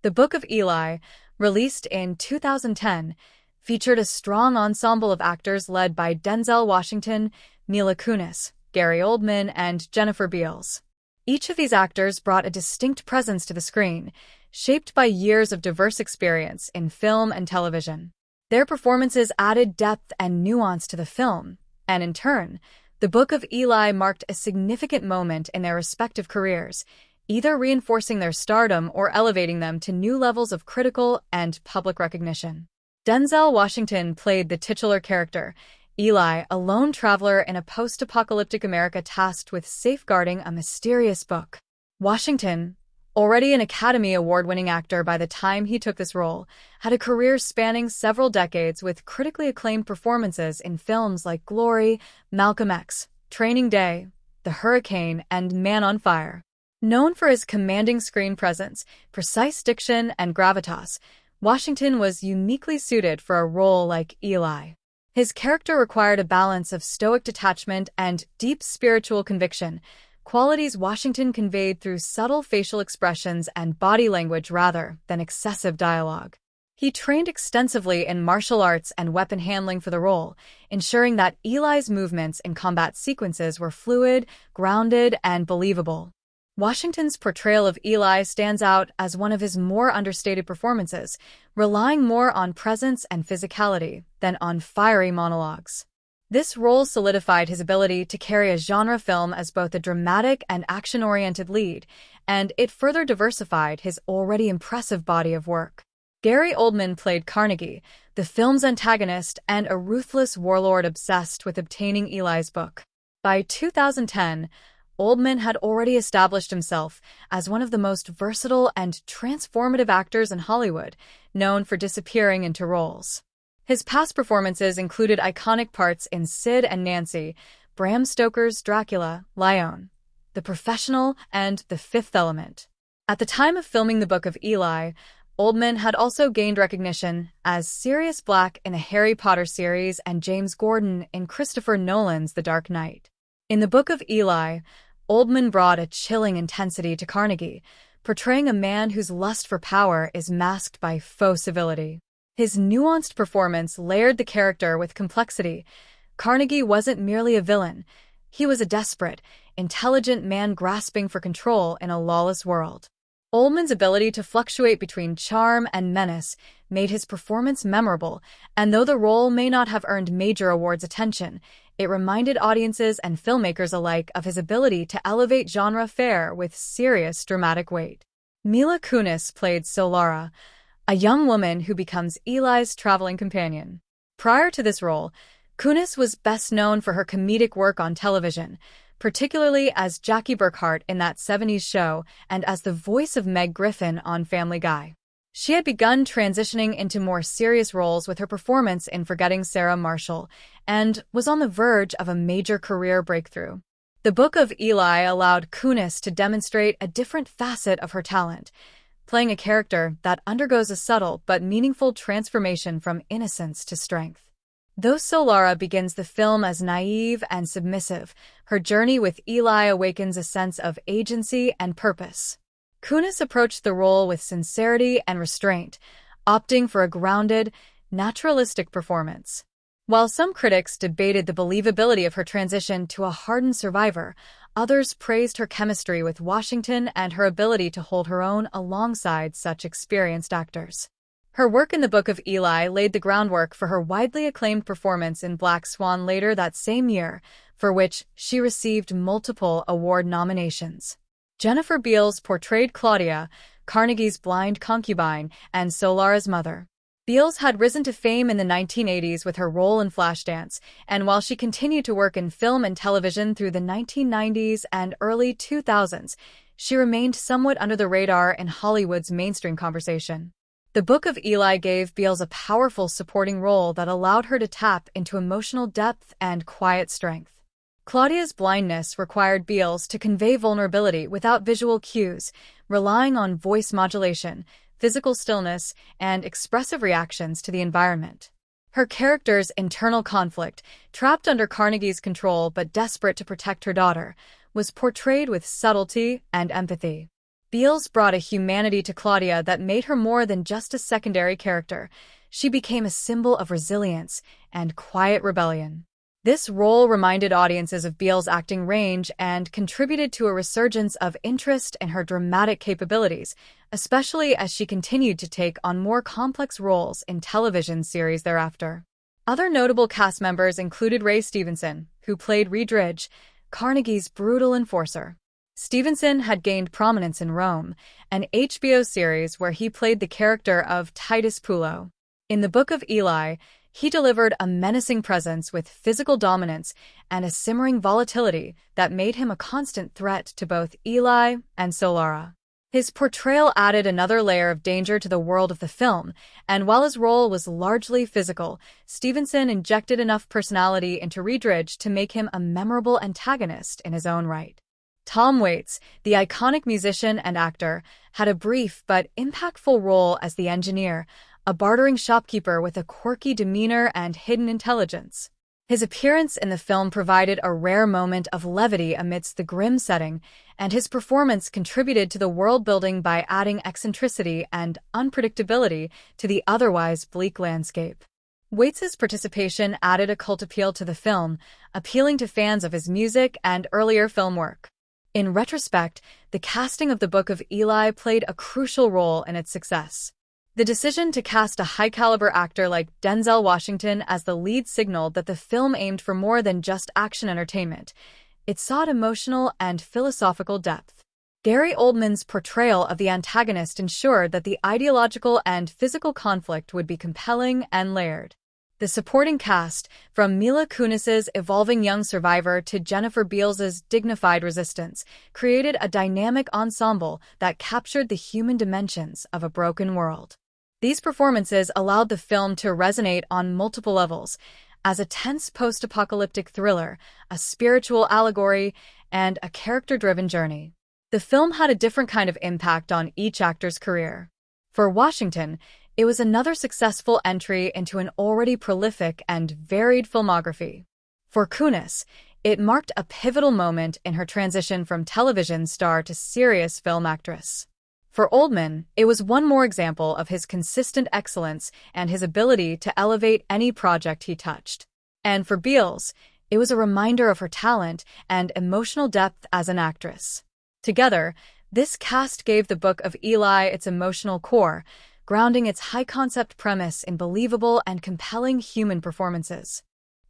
The Book of Eli, released in 2010, featured a strong ensemble of actors led by Denzel Washington, Mila Kunis, Gary Oldman, and Jennifer Beals. Each of these actors brought a distinct presence to the screen, shaped by years of diverse experience in film and television. Their performances added depth and nuance to the film, and in turn, The Book of Eli marked a significant moment in their respective careers, either reinforcing their stardom or elevating them to new levels of critical and public recognition. Denzel Washington played the titular character, Eli, a lone traveler in a post-apocalyptic America tasked with safeguarding a mysterious book. Washington, already an Academy Award-winning actor by the time he took this role, had a career spanning several decades with critically acclaimed performances in films like Glory, Malcolm X, Training Day, The Hurricane, and Man on Fire. Known for his commanding screen presence, precise diction, and gravitas, Washington was uniquely suited for a role like Eli. His character required a balance of stoic detachment and deep spiritual conviction, qualities Washington conveyed through subtle facial expressions and body language rather than excessive dialogue. He trained extensively in martial arts and weapon handling for the role, ensuring that Eli's movements in combat sequences were fluid, grounded, and believable. Washington's portrayal of Eli stands out as one of his more understated performances, relying more on presence and physicality than on fiery monologues. This role solidified his ability to carry a genre film as both a dramatic and action-oriented lead, and it further diversified his already impressive body of work. Gary Oldman played Carnegie, the film's antagonist and a ruthless warlord obsessed with obtaining Eli's book. By 2010, Oldman had already established himself as one of the most versatile and transformative actors in Hollywood, known for disappearing into roles. His past performances included iconic parts in Sid and Nancy, Bram Stoker's Dracula, Lione, The Professional, and The Fifth Element. At the time of filming The Book of Eli, Oldman had also gained recognition as Sirius Black in the Harry Potter series and James Gordon in Christopher Nolan's The Dark Knight. In The Book of Eli, Oldman brought a chilling intensity to Carnegie, portraying a man whose lust for power is masked by faux civility. His nuanced performance layered the character with complexity. Carnegie wasn't merely a villain. He was a desperate, intelligent man grasping for control in a lawless world. Oldman's ability to fluctuate between charm and menace made his performance memorable, and though the role may not have earned major awards attention, it reminded audiences and filmmakers alike of his ability to elevate genre fare with serious dramatic weight. Mila Kunis played Solara, a young woman who becomes Eli's traveling companion. Prior to this role, Kunis was best known for her comedic work on television, particularly as Jackie Burkhart in That 70s Show and as the voice of Meg Griffin on Family Guy. She had begun transitioning into more serious roles with her performance in Forgetting Sarah Marshall and was on the verge of a major career breakthrough. The Book of Eli allowed Kunis to demonstrate a different facet of her talent, playing a character that undergoes a subtle but meaningful transformation from innocence to strength. Though Solara begins the film as naive and submissive, her journey with Eli awakens a sense of agency and purpose. Kunis approached the role with sincerity and restraint, opting for a grounded, naturalistic performance. While some critics debated the believability of her transition to a hardened survivor, others praised her chemistry with Washington and her ability to hold her own alongside such experienced actors. Her work in The Book of Eli laid the groundwork for her widely acclaimed performance in Black Swan later that same year, for which she received multiple award nominations. Jennifer Beals portrayed Claudia, Carnegie's blind concubine and Solara's mother. Beals had risen to fame in the 1980s with her role in Flashdance, and while she continued to work in film and television through the 1990s and early 2000s, she remained somewhat under the radar in Hollywood's mainstream conversation. The Book of Eli gave Beals a powerful supporting role that allowed her to tap into emotional depth and quiet strength. Claudia's blindness required Beals to convey vulnerability without visual cues, relying on voice modulation, physical stillness, and expressive reactions to the environment. Her character's internal conflict, trapped under Carnegie's control but desperate to protect her daughter, was portrayed with subtlety and empathy. Beals brought a humanity to Claudia that made her more than just a secondary character. She became a symbol of resilience and quiet rebellion. This role reminded audiences of Beals' acting range and contributed to a resurgence of interest in her dramatic capabilities, especially as she continued to take on more complex roles in television series thereafter. Other notable cast members included Ray Stevenson, who played Reed, Carnegie's brutal enforcer. Stevenson had gained prominence in Rome, an HBO series where he played the character of Titus Pullo. In the Book of Eli, he delivered a menacing presence with physical dominance and a simmering volatility that made him a constant threat to both Eli and Solara. His portrayal added another layer of danger to the world of the film, and while his role was largely physical, Stevenson injected enough personality into Reedridge to make him a memorable antagonist in his own right. Tom Waits, the iconic musician and actor, had a brief but impactful role as the engineer, a bartering shopkeeper with a quirky demeanor and hidden intelligence. His appearance in the film provided a rare moment of levity amidst the grim setting, and his performance contributed to the world-building by adding eccentricity and unpredictability to the otherwise bleak landscape. Waits's participation added a cult appeal to the film, appealing to fans of his music and earlier film work. In retrospect, the casting of the Book of Eli played a crucial role in its success. The decision to cast a high-caliber actor like Denzel Washington as the lead signaled that the film aimed for more than just action entertainment. It sought emotional and philosophical depth. Gary Oldman's portrayal of the antagonist ensured that the ideological and physical conflict would be compelling and layered. The supporting cast, from Mila Kunis's evolving young survivor to Jennifer Beals's dignified resistance, created a dynamic ensemble that captured the human dimensions of a broken world. These performances allowed the film to resonate on multiple levels, as a tense post-apocalyptic thriller, a spiritual allegory, and a character-driven journey. The film had a different kind of impact on each actor's career. For Washington, it was another successful entry into an already prolific and varied filmography. For Kunis, it marked a pivotal moment in her transition from television star to serious film actress. For Oldman, it was one more example of his consistent excellence and his ability to elevate any project he touched. And for Beals, it was a reminder of her talent and emotional depth as an actress. Together, this cast gave the Book of Eli its emotional core, grounding its high-concept premise in believable and compelling human performances.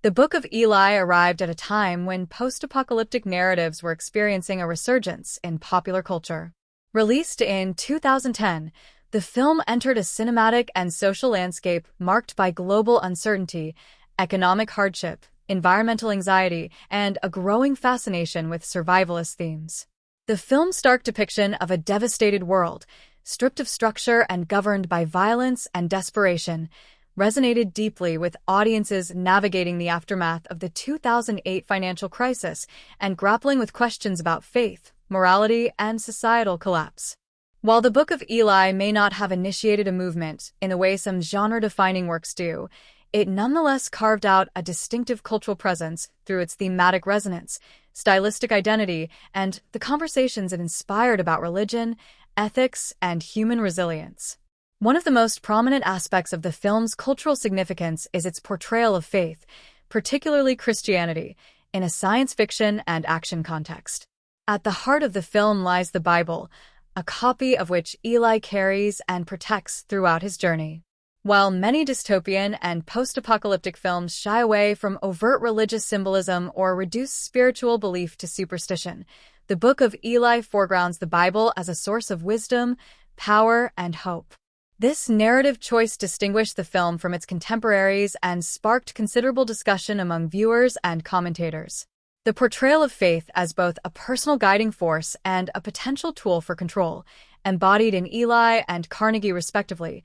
The Book of Eli arrived at a time when post-apocalyptic narratives were experiencing a resurgence in popular culture. Released in 2010, the film entered a cinematic and social landscape marked by global uncertainty, economic hardship, environmental anxiety, and a growing fascination with survivalist themes. The film's stark depiction of a devastated world, stripped of structure and governed by violence and desperation, resonated deeply with audiences navigating the aftermath of the 2008 financial crisis and grappling with questions about faith, morality, and societal collapse. While the Book of Eli may not have initiated a movement in the way some genre-defining works do, it nonetheless carved out a distinctive cultural presence through its thematic resonance, stylistic identity, and the conversations it inspired about religion, ethics, and human resilience. One of the most prominent aspects of the film's cultural significance is its portrayal of faith, particularly Christianity, in a science fiction and action context. At the heart of the film lies the Bible, a copy of which Eli carries and protects throughout his journey. While many dystopian and post-apocalyptic films shy away from overt religious symbolism or reduce spiritual belief to superstition, the Book of Eli foregrounds the Bible as a source of wisdom, power, and hope. This narrative choice distinguished the film from its contemporaries and sparked considerable discussion among viewers and commentators. The portrayal of faith as both a personal guiding force and a potential tool for control, embodied in Eli and Carnegie respectively,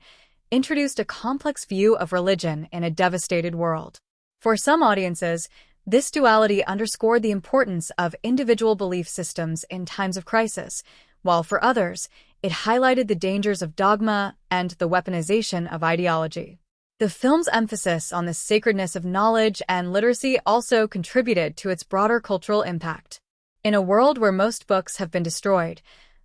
introduced a complex view of religion in a devastated world. For some audiences, this duality underscored the importance of individual belief systems in times of crisis, while for others, it highlighted the dangers of dogma and the weaponization of ideology. The film's emphasis on the sacredness of knowledge and literacy also contributed to its broader cultural impact. In a world where most books have been destroyed,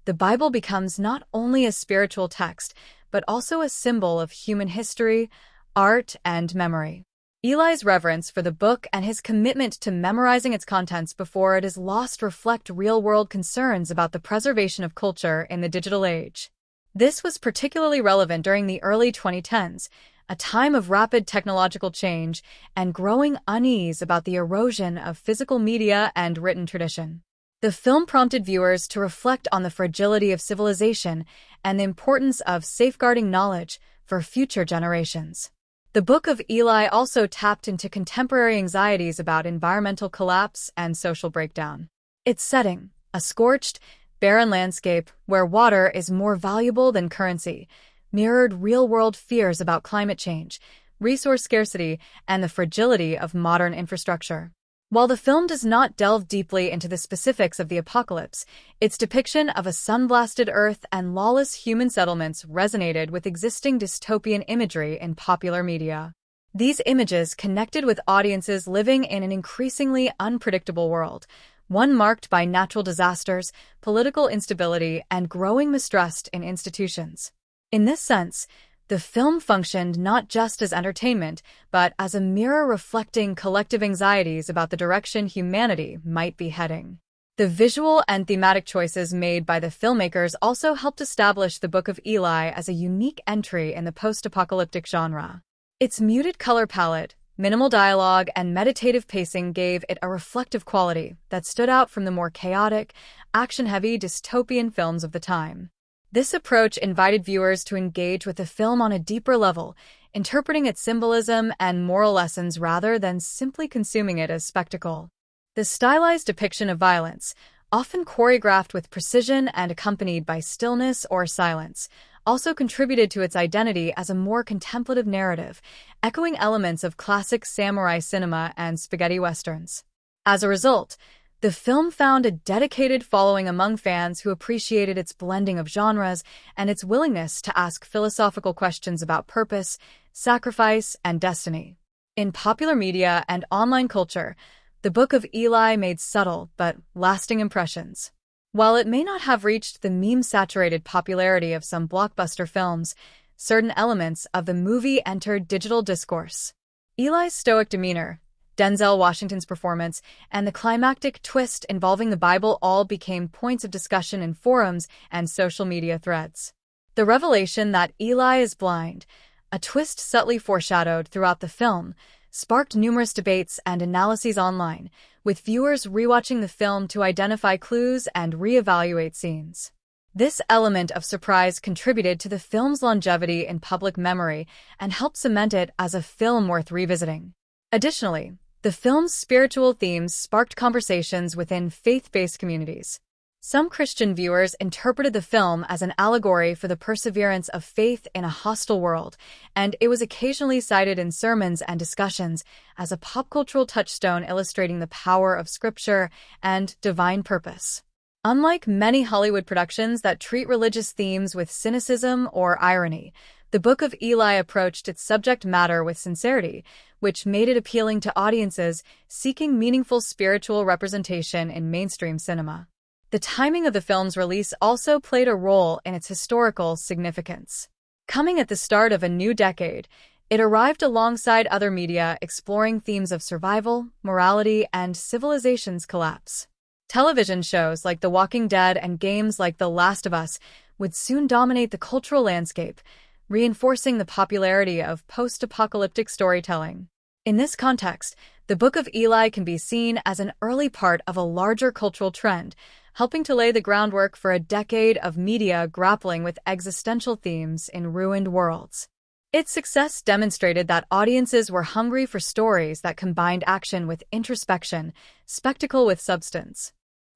the Bible becomes not only a spiritual text, but also a symbol of human history, art, and memory. Eli's reverence for the book and his commitment to memorizing its contents before it is lost reflect real-world concerns about the preservation of culture in the digital age. This was particularly relevant during the early 2010s, a time of rapid technological change and growing unease about the erosion of physical media and written tradition. The film prompted viewers to reflect on the fragility of civilization and the importance of safeguarding knowledge for future generations. The Book of Eli also tapped into contemporary anxieties about environmental collapse and social breakdown. Its setting, a scorched, barren landscape where water is more valuable than currency, mirrored real-world fears about climate change, resource scarcity, and the fragility of modern infrastructure. While the film does not delve deeply into the specifics of the apocalypse, its depiction of a sun-blasted Earth and lawless human settlements resonated with existing dystopian imagery in popular media. These images connected with audiences living in an increasingly unpredictable world, one marked by natural disasters, political instability, and growing mistrust in institutions. In this sense, the film functioned not just as entertainment, but as a mirror reflecting collective anxieties about the direction humanity might be heading. The visual and thematic choices made by the filmmakers also helped establish the Book of Eli as a unique entry in the post-apocalyptic genre. Its muted color palette, minimal dialogue, and meditative pacing gave it a reflective quality that stood out from the more chaotic, action-heavy dystopian films of the time. This approach invited viewers to engage with the film on a deeper level, interpreting its symbolism and moral lessons rather than simply consuming it as spectacle. The stylized depiction of violence, often choreographed with precision and accompanied by stillness or silence, also contributed to its identity as a more contemplative narrative, echoing elements of classic samurai cinema and spaghetti westerns. As a result, the film found a dedicated following among fans who appreciated its blending of genres and its willingness to ask philosophical questions about purpose, sacrifice, and destiny. In popular media and online culture, the Book of Eli made subtle but lasting impressions. While it may not have reached the meme-saturated popularity of some blockbuster films, certain elements of the movie entered digital discourse. Eli's stoic demeanor, Denzel Washington's performance, and the climactic twist involving the Bible all became points of discussion in forums and social media threads. The revelation that Eli is blind, a twist subtly foreshadowed throughout the film, sparked numerous debates and analyses online, with viewers rewatching the film to identify clues and reevaluate scenes. This element of surprise contributed to the film's longevity in public memory and helped cement it as a film worth revisiting. Additionally, the film's spiritual themes sparked conversations within faith-based communities. Some Christian viewers interpreted the film as an allegory for the perseverance of faith in a hostile world, and it was occasionally cited in sermons and discussions as a pop-cultural touchstone illustrating the power of Scripture and divine purpose. Unlike many Hollywood productions that treat religious themes with cynicism or irony, the Book of Eli approached its subject matter with sincerity, which made it appealing to audiences seeking meaningful spiritual representation in mainstream cinema. The timing of the film's release also played a role in its historical significance. Coming at the start of a new decade, it arrived alongside other media exploring themes of survival, morality, and civilization's collapse. Television shows like The Walking Dead and games like The Last of Us would soon dominate the cultural landscape, reinforcing the popularity of post-apocalyptic storytelling. In this context, the Book of Eli can be seen as an early part of a larger cultural trend, helping to lay the groundwork for a decade of media grappling with existential themes in ruined worlds. Its success demonstrated that audiences were hungry for stories that combined action with introspection, spectacle with substance.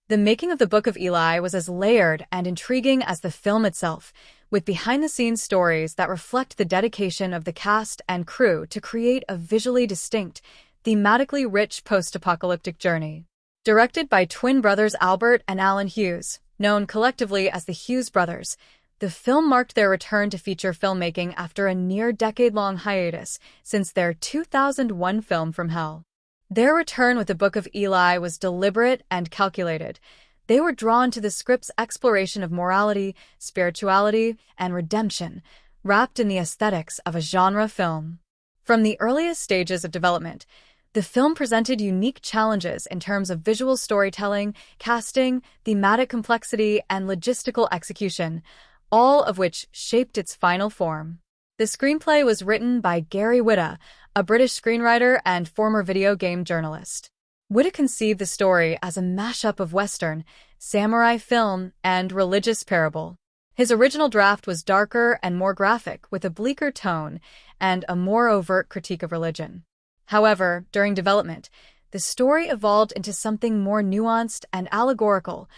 The making of the Book of Eli was as layered and intriguing as the film itself, with behind-the-scenes stories that reflect the dedication of the cast and crew to create a visually distinct, thematically rich post-apocalyptic journey. Directed by twin brothers Albert and Alan Hughes, known collectively as the Hughes Brothers, the film marked their return to feature filmmaking after a near-decade-long hiatus since their 2001 film From Hell. Their return with the Book of Eli was deliberate and calculated, They were drawn to the script's exploration of morality, spirituality, and redemption, wrapped in the aesthetics of a genre film. From the earliest stages of development, the film presented unique challenges in terms of visual storytelling, casting, thematic complexity, and logistical execution, all of which shaped its final form. The screenplay was written by Gary Whitta, a British screenwriter and former video game journalist. Whitta conceived the story as a mashup of Western, samurai film, and religious parable. His original draft was darker and more graphic, with a bleaker tone and a more overt critique of religion. However, during development, the story evolved into something more nuanced and allegorical,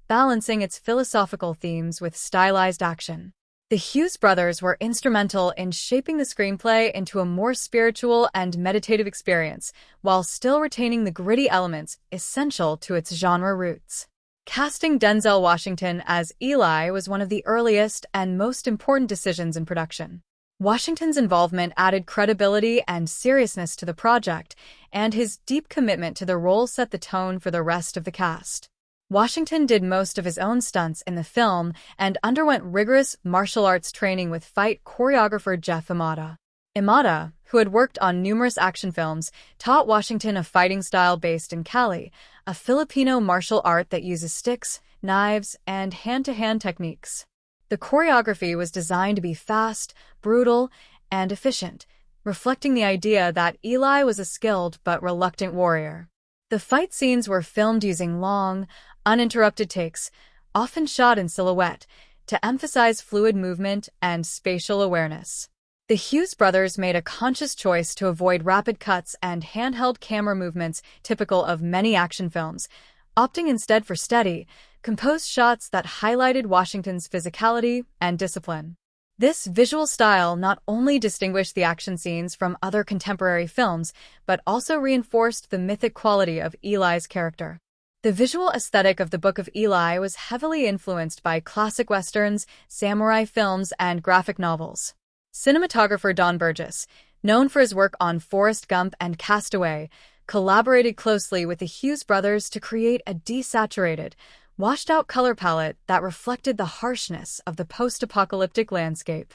balancing its philosophical themes with stylized action. The Hughes brothers were instrumental in shaping the screenplay into a more spiritual and meditative experience, while still retaining the gritty elements essential to its genre roots. Casting Denzel Washington as Eli was one of the earliest and most important decisions in production. Washington's involvement added credibility and seriousness to the project, and his deep commitment to the role set the tone for the rest of the cast. Washington did most of his own stunts in the film and underwent rigorous martial arts training with fight choreographer Jeff Imada. Imada, who had worked on numerous action films, taught Washington a fighting style based in Kali, a Filipino martial art that uses sticks, knives, and hand-to-hand techniques. The choreography was designed to be fast, brutal, and efficient, reflecting the idea that Eli was a skilled but reluctant warrior. The fight scenes were filmed using long, uninterrupted takes, often shot in silhouette, to emphasize fluid movement and spatial awareness. The Hughes brothers made a conscious choice to avoid rapid cuts and handheld camera movements typical of many action films, opting instead for steady, composed shots that highlighted Washington's physicality and discipline. This visual style not only distinguished the action scenes from other contemporary films, but also reinforced the mythic quality of Eli's character. The visual aesthetic of the Book of Eli was heavily influenced by classic westerns, samurai films, and graphic novels. Cinematographer Don Burgess, known for his work on Forrest Gump and Castaway, collaborated closely with the Hughes brothers to create a desaturated, washed-out color palette that reflected the harshness of the post-apocalyptic landscape.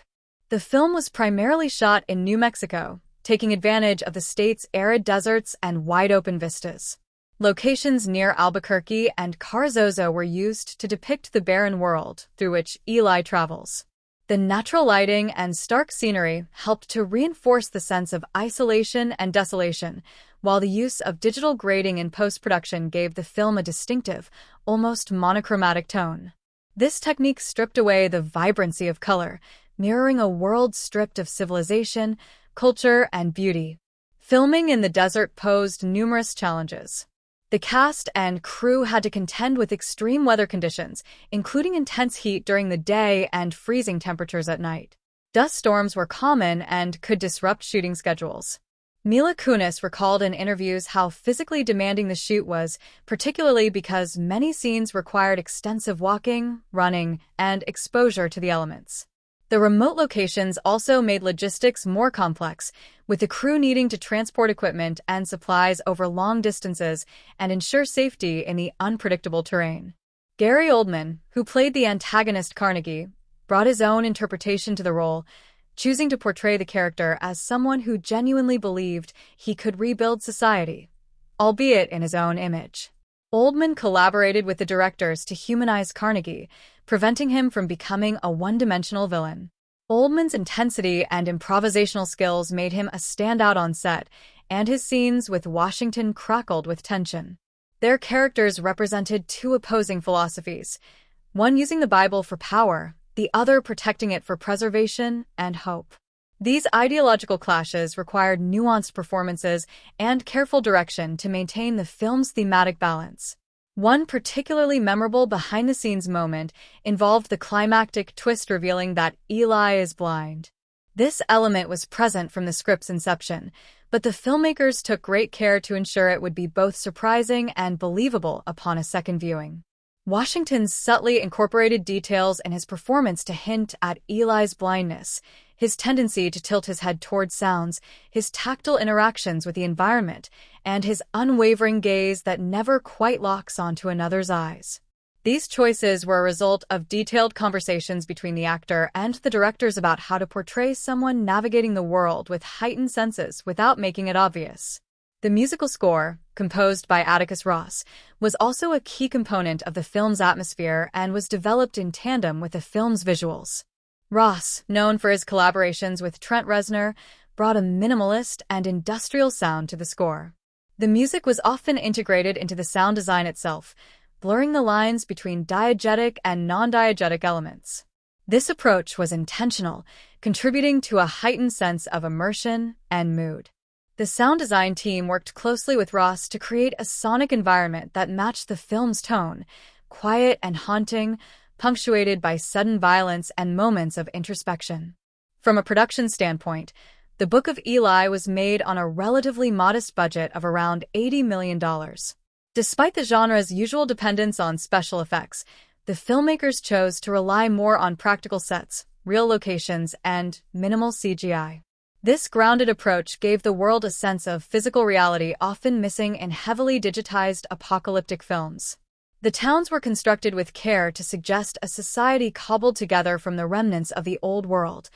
The film was primarily shot in New Mexico, taking advantage of the state's arid deserts and wide-open vistas. Locations near Albuquerque and Carrizozo were used to depict the barren world through which Eli travels. The natural lighting and stark scenery helped to reinforce the sense of isolation and desolation, while the use of digital grading in post-production gave the film a distinctive, almost monochromatic tone. This technique stripped away the vibrancy of color, mirroring a world stripped of civilization, culture, and beauty. Filming in the desert posed numerous challenges. The cast and crew had to contend with extreme weather conditions, including intense heat during the day and freezing temperatures at night. Dust storms were common and could disrupt shooting schedules. Mila Kunis recalled in interviews how physically demanding the shoot was, particularly because many scenes required extensive walking, running, and exposure to the elements. The remote locations also made logistics more complex, with the crew needing to transport equipment and supplies over long distances and ensure safety in the unpredictable terrain. Gary Oldman, who played the antagonist Carnegie, brought his own interpretation to the role, choosing to portray the character as someone who genuinely believed he could rebuild society, albeit in his own image. Oldman collaborated with the directors to humanize Carnegie, preventing him from becoming a one-dimensional villain. Oldman's intensity and improvisational skills made him a standout on set, and his scenes with Washington crackled with tension. Their characters represented two opposing philosophies, one using the Bible for power, the other protecting it for preservation and hope. These ideological clashes required nuanced performances and careful direction to maintain the film's thematic balance. One particularly memorable behind-the-scenes moment involved the climactic twist revealing that Eli is blind. This element was present from the script's inception, but the filmmakers took great care to ensure it would be both surprising and believable upon a second viewing. Washington subtly incorporated details in his performance to hint at Eli's blindness, his tendency to tilt his head toward sounds, his tactile interactions with the environment, and his unwavering gaze that never quite locks onto another's eyes. These choices were a result of detailed conversations between the actor and the directors about how to portray someone navigating the world with heightened senses without making it obvious. The musical score, composed by Atticus Ross, was also a key component of the film's atmosphere and was developed in tandem with the film's visuals. Ross, known for his collaborations with Trent Reznor, brought a minimalist and industrial sound to the score. The music was often integrated into the sound design itself, blurring the lines between diegetic and non-diegetic elements. This approach was intentional, contributing to a heightened sense of immersion and mood. The sound design team worked closely with Ross to create a sonic environment that matched the film's tone, quiet and haunting, punctuated by sudden violence and moments of introspection. From a production standpoint, The Book of Eli was made on a relatively modest budget of around $80 million. Despite the genre's usual dependence on special effects, the filmmakers chose to rely more on practical sets, real locations, and minimal CGI. This grounded approach gave the world a sense of physical reality often missing in heavily digitized apocalyptic films. The towns were constructed with care to suggest a society cobbled together from the remnants of the old world.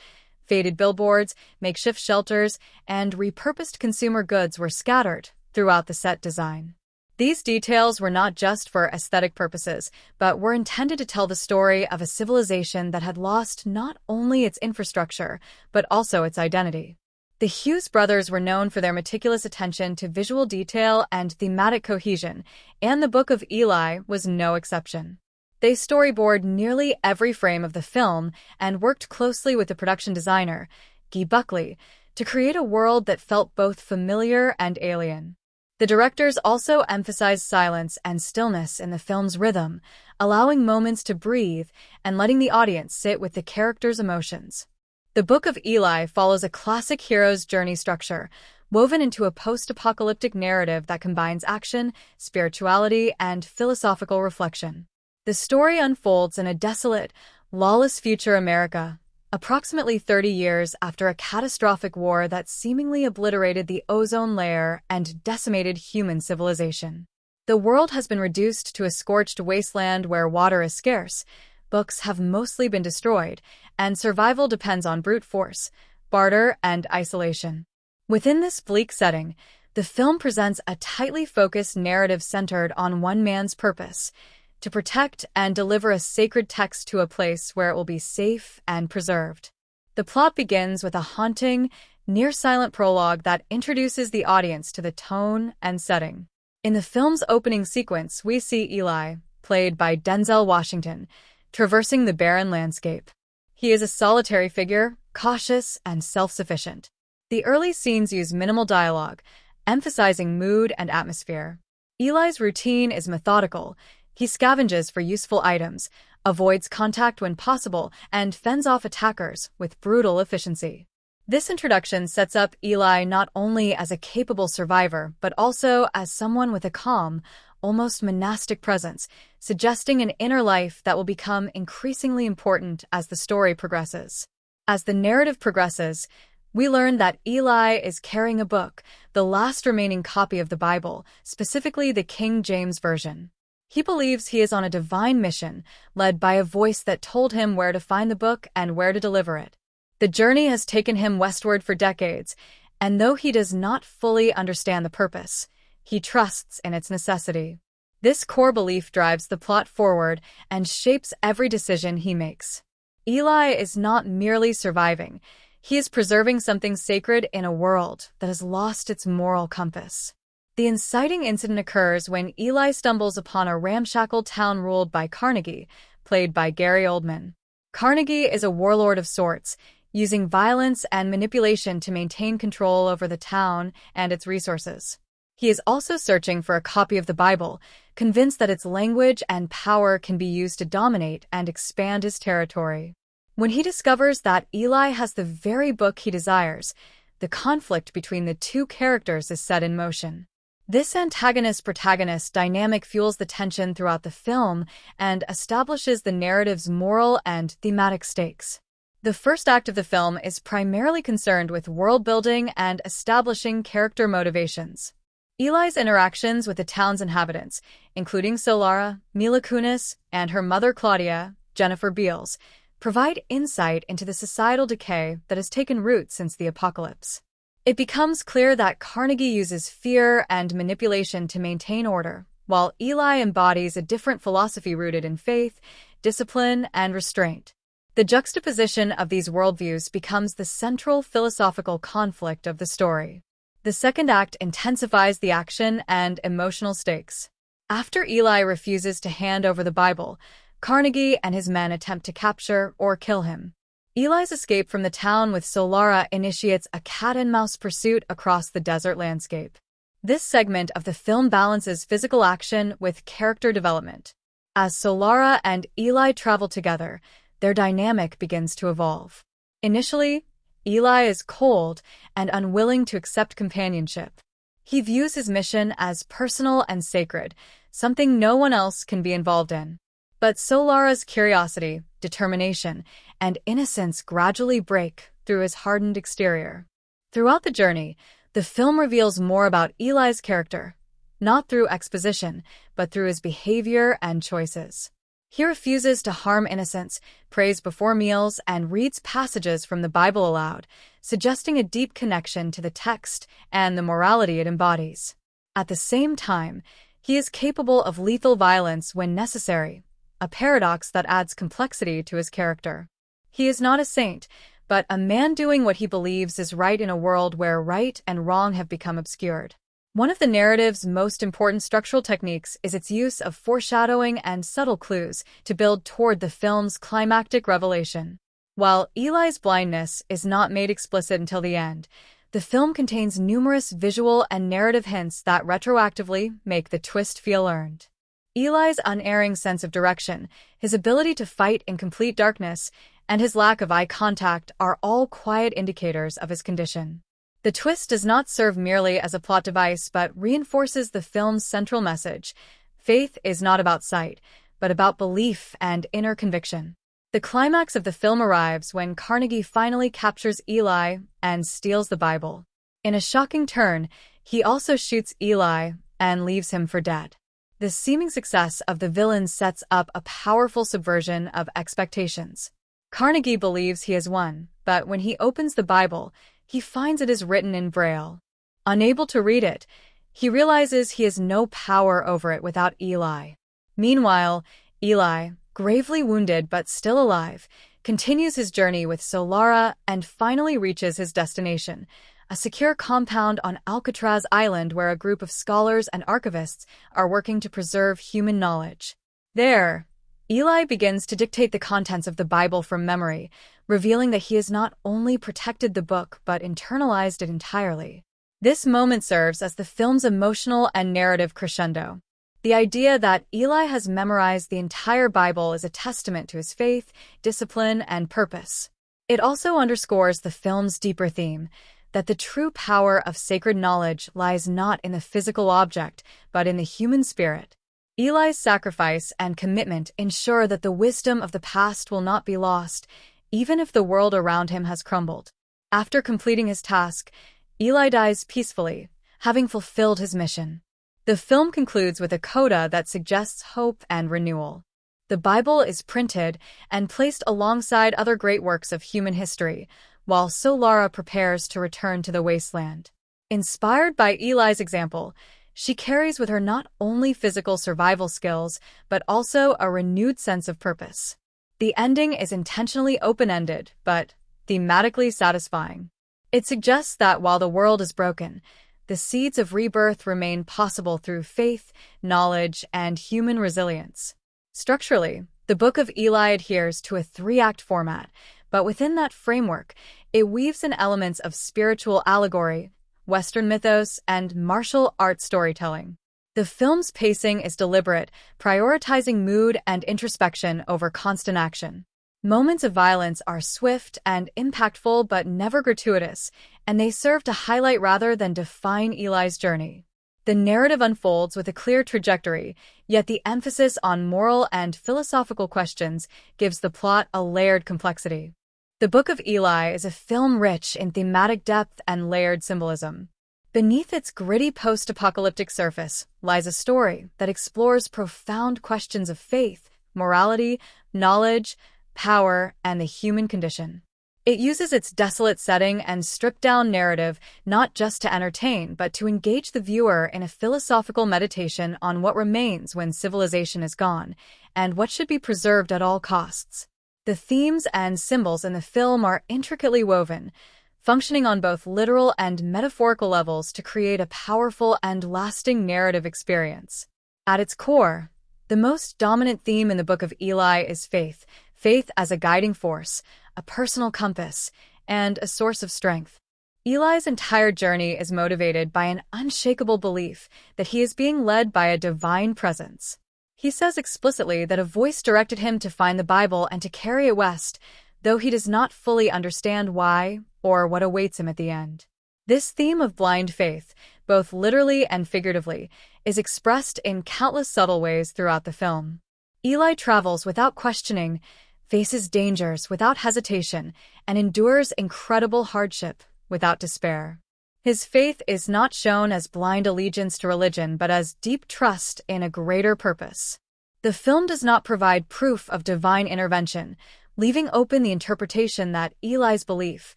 Faded billboards, makeshift shelters, and repurposed consumer goods were scattered throughout the set design. These details were not just for aesthetic purposes, but were intended to tell the story of a civilization that had lost not only its infrastructure, but also its identity. The Hughes Brothers were known for their meticulous attention to visual detail and thematic cohesion, and The Book of Eli was no exception. They storyboarded nearly every frame of the film and worked closely with the production designer, Guy Buckley, to create a world that felt both familiar and alien. The directors also emphasized silence and stillness in the film's rhythm, allowing moments to breathe and letting the audience sit with the characters' emotions. The Book of Eli follows a classic hero's journey structure, woven into a post-apocalyptic narrative that combines action, spirituality, and philosophical reflection. The story unfolds in a desolate, lawless future America, approximately 30 years after a catastrophic war that seemingly obliterated the ozone layer and decimated human civilization. The world has been reduced to a scorched wasteland where water is scarce, books have mostly been destroyed, and survival depends on brute force, barter, and isolation. Within this bleak setting, the film presents a tightly focused narrative centered on one man's purpose: to protect and deliver a sacred text to a place where it will be safe and preserved. The plot begins with a haunting, near-silent prologue that introduces the audience to the tone and setting. In the film's opening sequence, we see Eli, played by Denzel Washington, traversing the barren landscape. He is a solitary figure, cautious and self-sufficient. The early scenes use minimal dialogue, emphasizing mood and atmosphere. Eli's routine is methodical. He scavenges for useful items, avoids contact when possible, and fends off attackers with brutal efficiency. This introduction sets up Eli not only as a capable survivor, but also as someone with a calm, almost monastic presence, suggesting an inner life that will become increasingly important as the story progresses. As the narrative progresses, we learn that Eli is carrying a book, the last remaining copy of the Bible, specifically the King James Version. He believes he is on a divine mission, led by a voice that told him where to find the book and where to deliver it. The journey has taken him westward for decades, and though he does not fully understand the purpose, he trusts in its necessity. This core belief drives the plot forward and shapes every decision he makes. Eli is not merely surviving, he is preserving something sacred in a world that has lost its moral compass. The inciting incident occurs when Eli stumbles upon a ramshackle town ruled by Carnegie, played by Gary Oldman. Carnegie is a warlord of sorts, using violence and manipulation to maintain control over the town and its resources. He is also searching for a copy of the Bible, convinced that its language and power can be used to dominate and expand his territory. When he discovers that Eli has the very book he desires, the conflict between the two characters is set in motion. This antagonist-protagonist dynamic fuels the tension throughout the film and establishes the narrative's moral and thematic stakes. The first act of the film is primarily concerned with world-building and establishing character motivations. Eli's interactions with the town's inhabitants, including Solara, Mila Kunis, and her mother Claudia, Jennifer Beals, provide insight into the societal decay that has taken root since the apocalypse. It becomes clear that Carnegie uses fear and manipulation to maintain order, while Eli embodies a different philosophy rooted in faith, discipline, and restraint. The juxtaposition of these worldviews becomes the central philosophical conflict of the story. The second act intensifies the action and emotional stakes. After Eli refuses to hand over the Bible, Carnegie and his men attempt to capture or kill him. Eli's escape from the town with Solara initiates a cat-and-mouse pursuit across the desert landscape. This segment of the film balances physical action with character development. As Solara and Eli travel together, their dynamic begins to evolve. Initially, Eli is cold and unwilling to accept companionship. He views his mission as personal and sacred, something no one else can be involved in. But Solara's curiosity, determination, and innocence gradually break through his hardened exterior. Throughout the journey, the film reveals more about Eli's character, not through exposition, but through his behavior and choices. He refuses to harm innocents, prays before meals, and reads passages from the Bible aloud, suggesting a deep connection to the text and the morality it embodies. At the same time, he is capable of lethal violence when necessary, a paradox that adds complexity to his character. He is not a saint, but a man doing what he believes is right in a world where right and wrong have become obscured. One of the narrative's most important structural techniques is its use of foreshadowing and subtle clues to build toward the film's climactic revelation. While Eli's blindness is not made explicit until the end, the film contains numerous visual and narrative hints that retroactively make the twist feel earned. Eli's unerring sense of direction, his ability to fight in complete darkness, and his lack of eye contact are all quiet indicators of his condition. The twist does not serve merely as a plot device but reinforces the film's central message. Faith is not about sight, but about belief and inner conviction. The climax of the film arrives when Carnegie finally captures Eli and steals the Bible. In a shocking turn, he also shoots Eli and leaves him for dead. The seeming success of the villain sets up a powerful subversion of expectations. Carnegie believes he has won, but when he opens the Bible, he finds it is written in Braille. Unable to read it, he realizes he has no power over it without Eli. Meanwhile, Eli, gravely wounded but still alive, continues his journey with Solara and finally reaches his destination, a secure compound on Alcatraz Island where a group of scholars and archivists are working to preserve human knowledge. There, Eli begins to dictate the contents of the Bible from memory, revealing that he has not only protected the book but internalized it entirely. This moment serves as the film's emotional and narrative crescendo. The idea that Eli has memorized the entire Bible is a testament to his faith, discipline, and purpose. It also underscores the film's deeper theme, that the true power of sacred knowledge lies not in the physical object, but in the human spirit. Eli's sacrifice and commitment ensure that the wisdom of the past will not be lost, even if the world around him has crumbled. After completing his task, Eli dies peacefully, having fulfilled his mission. The film concludes with a coda that suggests hope and renewal. The Bible is printed and placed alongside other great works of human history, while Solara prepares to return to the wasteland. Inspired by Eli's example, she carries with her not only physical survival skills, but also a renewed sense of purpose. The ending is intentionally open-ended, but thematically satisfying. It suggests that while the world is broken, the seeds of rebirth remain possible through faith, knowledge, and human resilience. Structurally, the Book of Eli adheres to a three-act format, but within that framework, it weaves in elements of spiritual allegory, Western mythos, and martial arts storytelling. The film's pacing is deliberate, prioritizing mood and introspection over constant action. Moments of violence are swift and impactful but never gratuitous, and they serve to highlight rather than define Eli's journey. The narrative unfolds with a clear trajectory, yet the emphasis on moral and philosophical questions gives the plot a layered complexity. The Book of Eli is a film rich in thematic depth and layered symbolism. Beneath its gritty post-apocalyptic surface lies a story that explores profound questions of faith, morality, knowledge, power, and the human condition. It uses its desolate setting and stripped-down narrative not just to entertain, but to engage the viewer in a philosophical meditation on what remains when civilization is gone, and what should be preserved at all costs. The themes and symbols in the film are intricately woven, functioning on both literal and metaphorical levels to create a powerful and lasting narrative experience. At its core, the most dominant theme in the Book of Eli is faith, faith as a guiding force, a personal compass, and a source of strength. Eli's entire journey is motivated by an unshakable belief that he is being led by a divine presence. He says explicitly that a voice directed him to find the Bible and to carry it west, though he does not fully understand why or what awaits him at the end. This theme of blind faith, both literally and figuratively, is expressed in countless subtle ways throughout the film. Eli travels without questioning, faces dangers without hesitation, and endures incredible hardship without despair. His faith is not shown as blind allegiance to religion, but as deep trust in a greater purpose. The film does not provide proof of divine intervention, leaving open the interpretation that Eli's belief,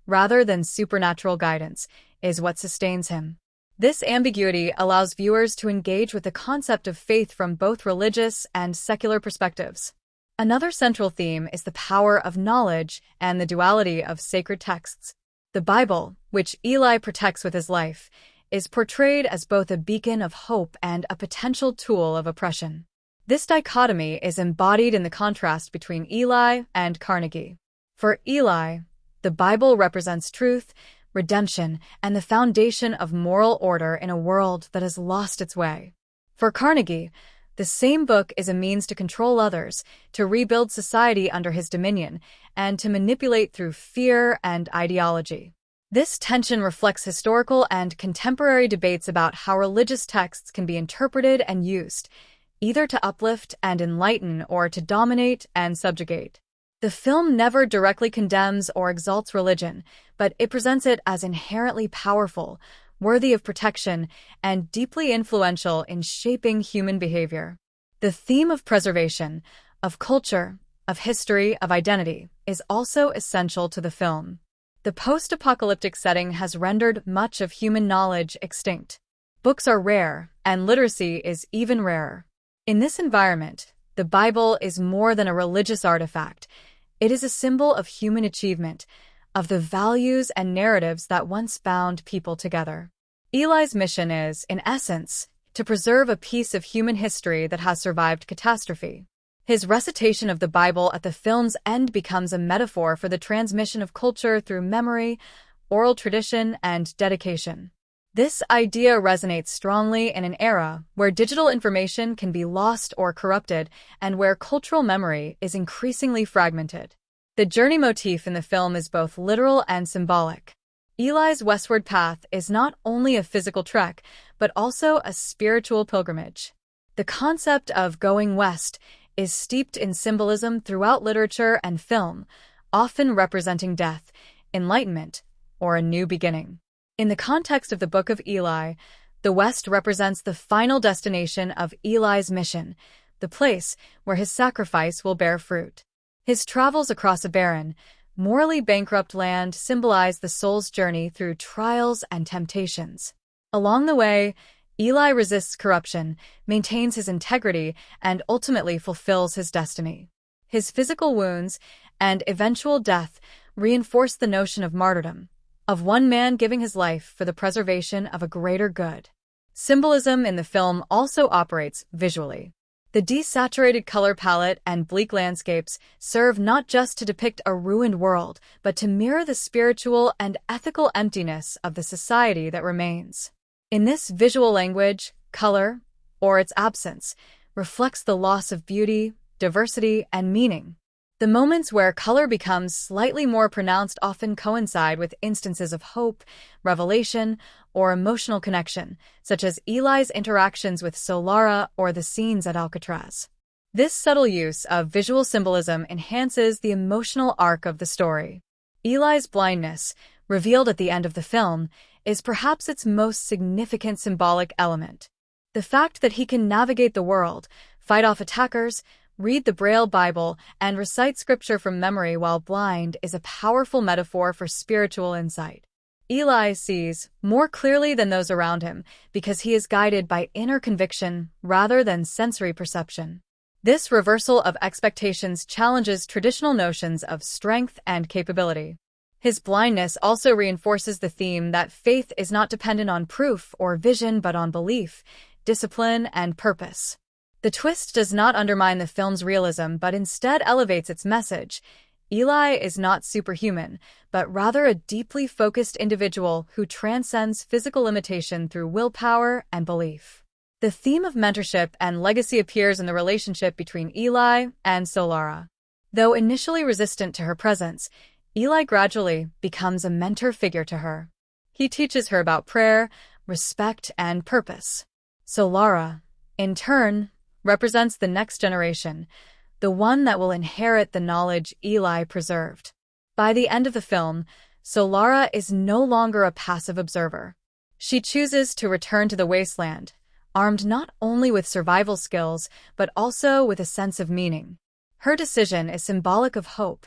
rather than supernatural guidance, is what sustains him. This ambiguity allows viewers to engage with the concept of faith from both religious and secular perspectives. Another central theme is the power of knowledge and the duality of sacred texts. The Bible, which Eli protects with his life, is portrayed as both a beacon of hope and a potential tool of oppression. This dichotomy is embodied in the contrast between Eli and Carnegie. For Eli, the Bible represents truth, redemption, and the foundation of moral order in a world that has lost its way. For Carnegie, the same book is a means to control others, to rebuild society under his dominion, and to manipulate through fear and ideology. This tension reflects historical and contemporary debates about how religious texts can be interpreted and used, either to uplift and enlighten or to dominate and subjugate. The film never directly condemns or exalts religion, but it presents it as inherently powerful, worthy of protection, and deeply influential in shaping human behavior. The theme of preservation, of culture, of history, of identity, is also essential to the film. The post-apocalyptic setting has rendered much of human knowledge extinct. Books are rare, and literacy is even rarer. In this environment, the Bible is more than a religious artifact. It is a symbol of human achievement, of the values and narratives that once bound people together. Eli's mission is, in essence, to preserve a piece of human history that has survived catastrophe. His recitation of the Bible at the film's end becomes a metaphor for the transmission of culture through memory, oral tradition, and dedication. This idea resonates strongly in an era where digital information can be lost or corrupted, and where cultural memory is increasingly fragmented. The journey motif in the film is both literal and symbolic. Eli's westward path is not only a physical trek, but also a spiritual pilgrimage. The concept of going west is steeped in symbolism throughout literature and film, often representing death, enlightenment, or a new beginning. In the context of the Book of Eli, the West represents the final destination of Eli's mission, the place where his sacrifice will bear fruit. His travels across a barren, morally bankrupt land symbolize the soul's journey through trials and temptations. Along the way, Eli resists corruption, maintains his integrity, and ultimately fulfills his destiny. His physical wounds and eventual death reinforce the notion of martyrdom, of one man giving his life for the preservation of a greater good. Symbolism in the film also operates visually. The desaturated color palette and bleak landscapes serve not just to depict a ruined world, but to mirror the spiritual and ethical emptiness of the society that remains. In this visual language, color, or its absence, reflects the loss of beauty, diversity, and meaning. The moments where color becomes slightly more pronounced often coincide with instances of hope, revelation, or emotional connection, such as Eli's interactions with Solara or the scenes at Alcatraz. This subtle use of visual symbolism enhances the emotional arc of the story. Eli's blindness, revealed at the end of the film, is perhaps its most significant symbolic element. The fact that he can navigate the world, fight off attackers, read the Braille Bible, and recite scripture from memory while blind is a powerful metaphor for spiritual insight. Eli sees more clearly than those around him because he is guided by inner conviction rather than sensory perception. This reversal of expectations challenges traditional notions of strength and capability. His blindness also reinforces the theme that faith is not dependent on proof or vision but on belief, discipline, and purpose. The twist does not undermine the film's realism but instead elevates its message. Eli is not superhuman, but rather a deeply focused individual who transcends physical limitation through willpower and belief. The theme of mentorship and legacy appears in the relationship between Eli and Solara. Though initially resistant to her presence, Eli gradually becomes a mentor figure to her. He teaches her about prayer, respect, and purpose. Solara, in turn, represents the next generation, the one that will inherit the knowledge Eli preserved. By the end of the film, Solara is no longer a passive observer. She chooses to return to the wasteland, armed not only with survival skills, but also with a sense of meaning. Her decision is symbolic of hope,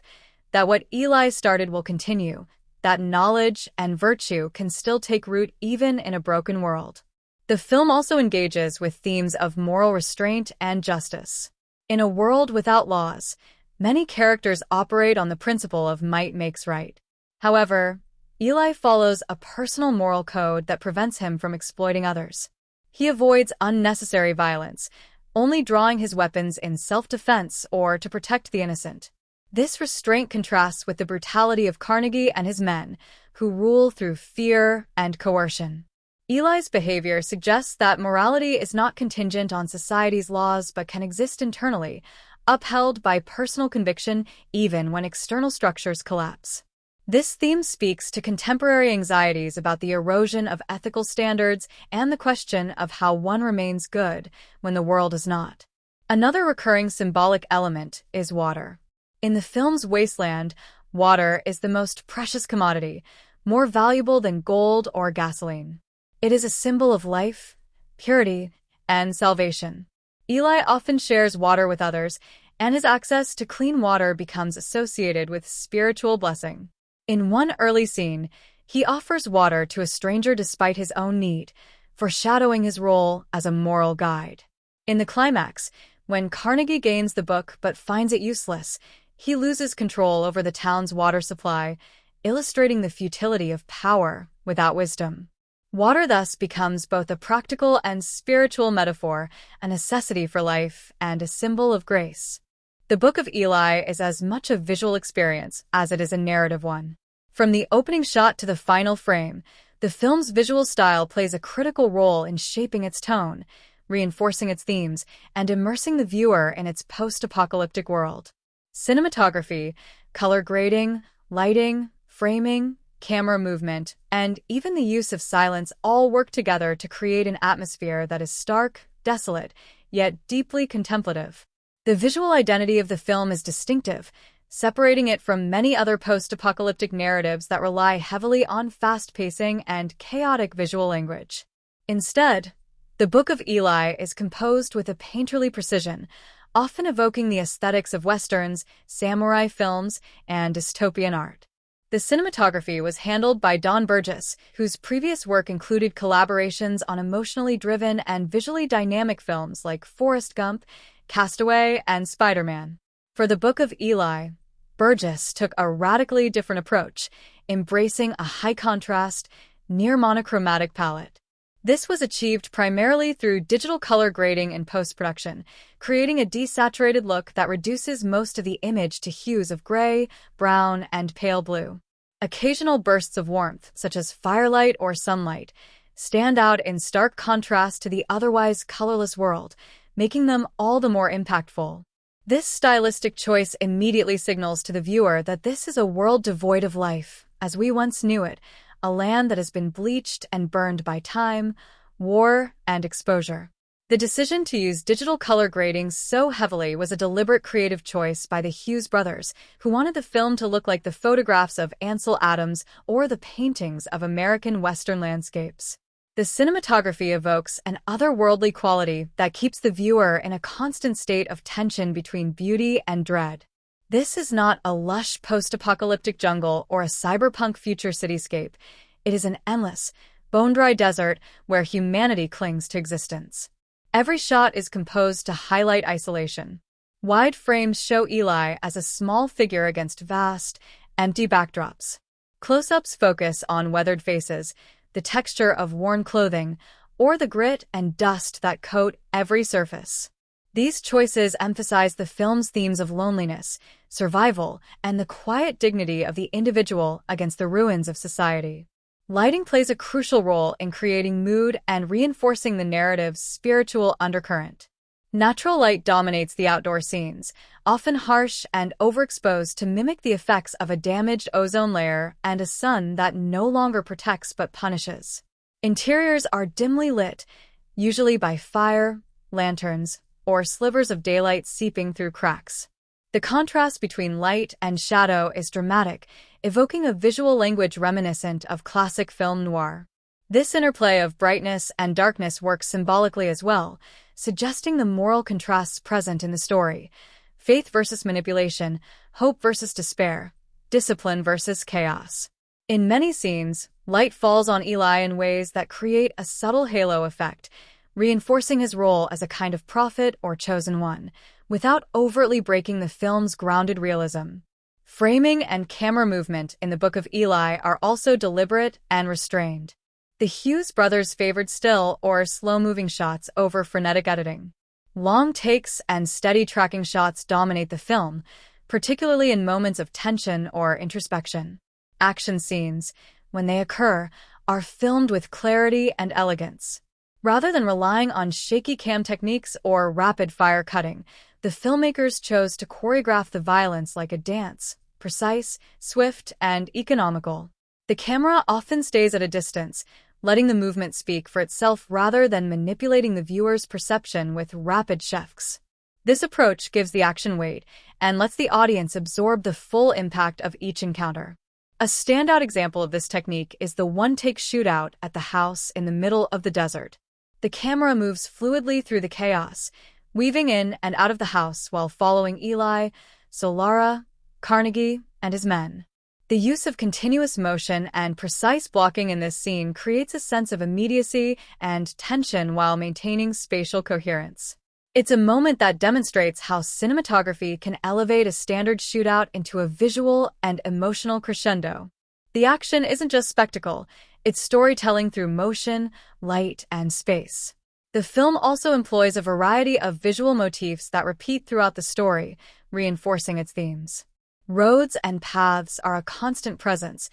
that what Eli started will continue, that knowledge and virtue can still take root even in a broken world. The film also engages with themes of moral restraint and justice. In a world without laws, many characters operate on the principle of might makes right. However, Eli follows a personal moral code that prevents him from exploiting others. He avoids unnecessary violence, only drawing his weapons in self-defense or to protect the innocent. This restraint contrasts with the brutality of Carnegie and his men, who rule through fear and coercion. Eli's behavior suggests that morality is not contingent on society's laws but can exist internally, upheld by personal conviction even when external structures collapse. This theme speaks to contemporary anxieties about the erosion of ethical standards and the question of how one remains good when the world is not. Another recurring symbolic element is water. In the film's wasteland, water is the most precious commodity, more valuable than gold or gasoline. It is a symbol of life, purity, and salvation. Eli often shares water with others, and his access to clean water becomes associated with spiritual blessing. In one early scene, he offers water to a stranger despite his own need, foreshadowing his role as a moral guide. In the climax, when Carnegie gains the book but finds it useless, he loses control over the town's water supply, illustrating the futility of power without wisdom. Water thus becomes both a practical and spiritual metaphor, a necessity for life, and a symbol of grace. The Book of Eli is as much a visual experience as it is a narrative one. From the opening shot to the final frame, the film's visual style plays a critical role in shaping its tone, reinforcing its themes, and immersing the viewer in its post-apocalyptic world. Cinematography, color grading, lighting, framing, camera movement, and even the use of silence all work together to create an atmosphere that is stark, desolate, yet deeply contemplative. The visual identity of the film is distinctive, separating it from many other post-apocalyptic narratives that rely heavily on fast pacing and chaotic visual language. Instead, the Book of Eli is composed with a painterly precision, often evoking the aesthetics of westerns, samurai films, and dystopian art. The cinematography was handled by Don Burgess, whose previous work included collaborations on emotionally driven and visually dynamic films like Forrest Gump, Castaway, and Spider-Man. For the Book of Eli, Burgess took a radically different approach, embracing a high-contrast, near-monochromatic palette. This was achieved primarily through digital color grading and post-production, creating a desaturated look that reduces most of the image to hues of gray, brown, and pale blue. Occasional bursts of warmth, such as firelight or sunlight, stand out in stark contrast to the otherwise colorless world, making them all the more impactful. This stylistic choice immediately signals to the viewer that this is a world devoid of life, as we once knew it, a land that has been bleached and burned by time, war, and exposure. The decision to use digital color grading so heavily was a deliberate creative choice by the Hughes brothers, who wanted the film to look like the photographs of Ansel Adams or the paintings of American Western landscapes. The cinematography evokes an otherworldly quality that keeps the viewer in a constant state of tension between beauty and dread. This is not a lush post-apocalyptic jungle or a cyberpunk future cityscape. It is an endless, bone-dry desert where humanity clings to existence. Every shot is composed to highlight isolation. Wide frames show Eli as a small figure against vast, empty backdrops. Close-ups focus on weathered faces, the texture of worn clothing, or the grit and dust that coat every surface. These choices emphasize the film's themes of loneliness, survival, and the quiet dignity of the individual against the ruins of society. Lighting plays a crucial role in creating mood and reinforcing the narrative's spiritual undercurrent. Natural light dominates the outdoor scenes, often harsh and overexposed to mimic the effects of a damaged ozone layer and a sun that no longer protects but punishes. Interiors are dimly lit, usually by fire, lanterns, or slivers of daylight seeping through cracks. The contrast between light and shadow is dramatic, evoking a visual language reminiscent of classic film noir. This interplay of brightness and darkness works symbolically as well, suggesting the moral contrasts present in the story: faith versus manipulation, hope versus despair, discipline versus chaos. In many scenes, light falls on Eli in ways that create a subtle halo effect, reinforcing his role as a kind of prophet or chosen one, without overtly breaking the film's grounded realism. Framing and camera movement in the Book of Eli are also deliberate and restrained. The Hughes brothers favored still or slow-moving shots over frenetic editing. Long takes and steady tracking shots dominate the film, particularly in moments of tension or introspection. Action scenes, when they occur, are filmed with clarity and elegance. Rather than relying on shaky cam techniques or rapid-fire cutting, the filmmakers chose to choreograph the violence like a dance, precise, swift, and economical. The camera often stays at a distance, letting the movement speak for itself rather than manipulating the viewer's perception with rapid shifts. This approach gives the action weight and lets the audience absorb the full impact of each encounter. A standout example of this technique is the one-take shootout at the house in the middle of the desert. The camera moves fluidly through the chaos, weaving in and out of the house while following Eli, Solara, Carnegie, and his men. The use of continuous motion and precise blocking in this scene creates a sense of immediacy and tension while maintaining spatial coherence. It's a moment that demonstrates how cinematography can elevate a standard shootout into a visual and emotional crescendo. The action isn't just spectacle, it's storytelling through motion, light, and space. The film also employs a variety of visual motifs that repeat throughout the story, reinforcing its themes. Roads and paths are a constant presence,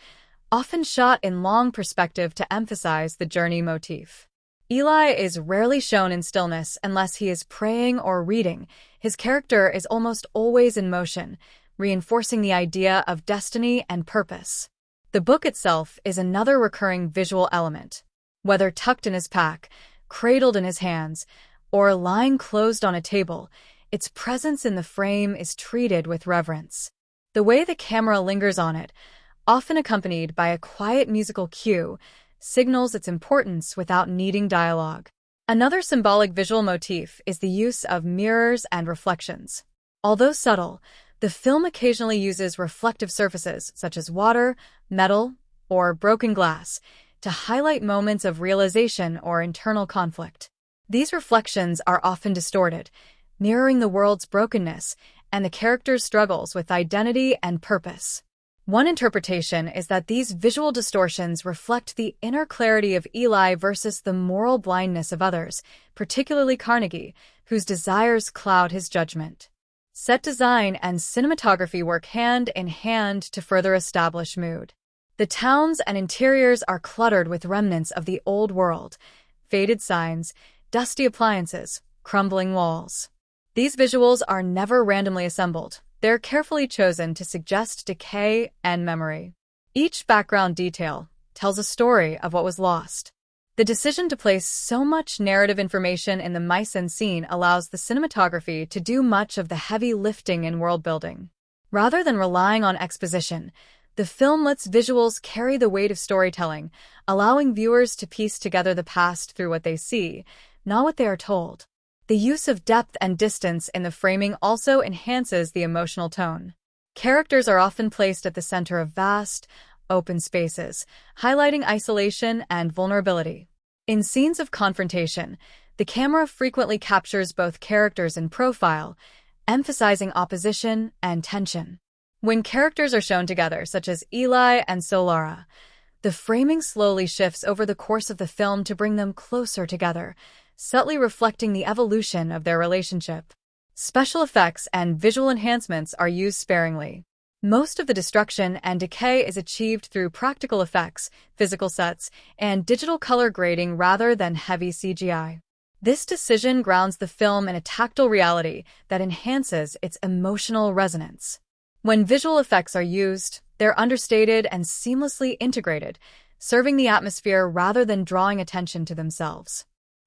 often shot in long perspective to emphasize the journey motif. Eli is rarely shown in stillness unless he is praying or reading. His character is almost always in motion, reinforcing the idea of destiny and purpose. The book itself is another recurring visual element. Whether tucked in his pack, cradled in his hands, or lying closed on a table, its presence in the frame is treated with reverence. The way the camera lingers on it, often accompanied by a quiet musical cue, signals its importance without needing dialogue. Another symbolic visual motif is the use of mirrors and reflections. Although subtle, the film occasionally uses reflective surfaces such as water, metal, or broken glass to highlight moments of realization or internal conflict. These reflections are often distorted, mirroring the world's brokenness and the character's struggles with identity and purpose. One interpretation is that these visual distortions reflect the inner clarity of Eli versus the moral blindness of others, particularly Carnegie, whose desires cloud his judgment. Set design and cinematography work hand in hand to further establish mood. The towns and interiors are cluttered with remnants of the old world: faded signs, dusty appliances, crumbling walls. These visuals are never randomly assembled. They're carefully chosen to suggest decay and memory. Each background detail tells a story of what was lost. The decision to place so much narrative information in the mise-en scene allows the cinematography to do much of the heavy lifting in world-building. Rather than relying on exposition, the film lets visuals carry the weight of storytelling, allowing viewers to piece together the past through what they see, not what they are told. The use of depth and distance in the framing also enhances the emotional tone. Characters are often placed at the center of vast, open spaces, highlighting isolation and vulnerability. In scenes of confrontation, the camera frequently captures both characters in profile, emphasizing opposition and tension. When characters are shown together, such as Eli and Solara, the framing slowly shifts over the course of the film to bring them closer together, subtly reflecting the evolution of their relationship. Special effects and visual enhancements are used sparingly. Most of the destruction and decay is achieved through practical effects, physical sets, and digital color grading rather than heavy CGI. This decision grounds the film in a tactile reality that enhances its emotional resonance. When visual effects are used, they're understated and seamlessly integrated, serving the atmosphere rather than drawing attention to themselves.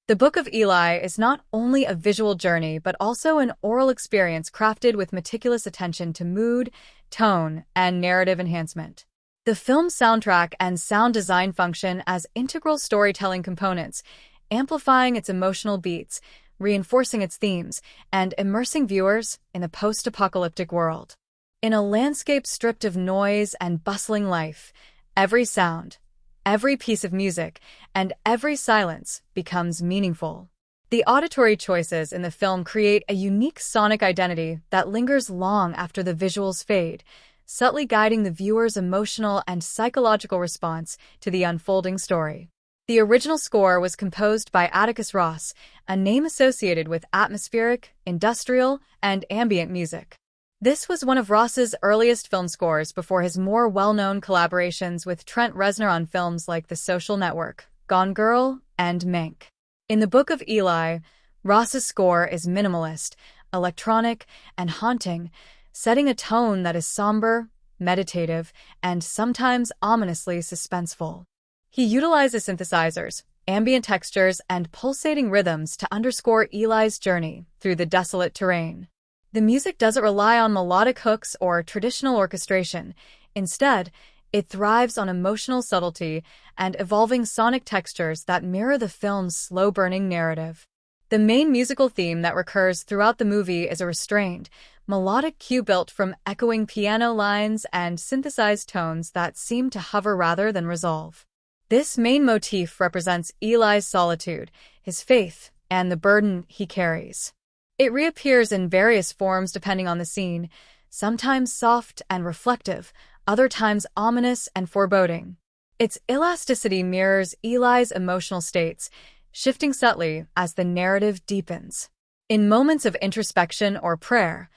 The Book of Eli is not only a visual journey but also an oral experience crafted with meticulous attention to mood, tone, and narrative enhancement. The film's soundtrack and sound design function as integral storytelling components, amplifying its emotional beats, reinforcing its themes, and immersing viewers in the post-apocalyptic world. In a landscape stripped of noise and bustling life, every sound, every piece of music, and every silence becomes meaningful. The auditory choices in the film create a unique sonic identity that lingers long after the visuals fade, subtly guiding the viewer's emotional and psychological response to the unfolding story. The original score was composed by Atticus Ross, a name associated with atmospheric, industrial, and ambient music. This was one of Ross's earliest film scores before his more well-known collaborations with Trent Reznor on films like The Social Network, Gone Girl, and Mank. In the Book of Eli, Ross's score is minimalist, electronic, and haunting, setting a tone that is somber, meditative, and sometimes ominously suspenseful. He utilizes synthesizers, ambient textures, and pulsating rhythms to underscore Eli's journey through the desolate terrain. The music doesn't rely on melodic hooks or traditional orchestration. Instead, it thrives on emotional subtlety and evolving sonic textures that mirror the film's slow-burning narrative. The main musical theme that recurs throughout the movie is a restrained, melodic cue built from echoing piano lines and synthesized tones that seem to hover rather than resolve. This main motif represents Eli's solitude, his faith, and the burden he carries. It reappears in various forms depending on the scene, sometimes soft and reflective, other times ominous and foreboding. Its elasticity mirrors Eli's emotional states, shifting subtly as the narrative deepens. In moments of introspection or prayer,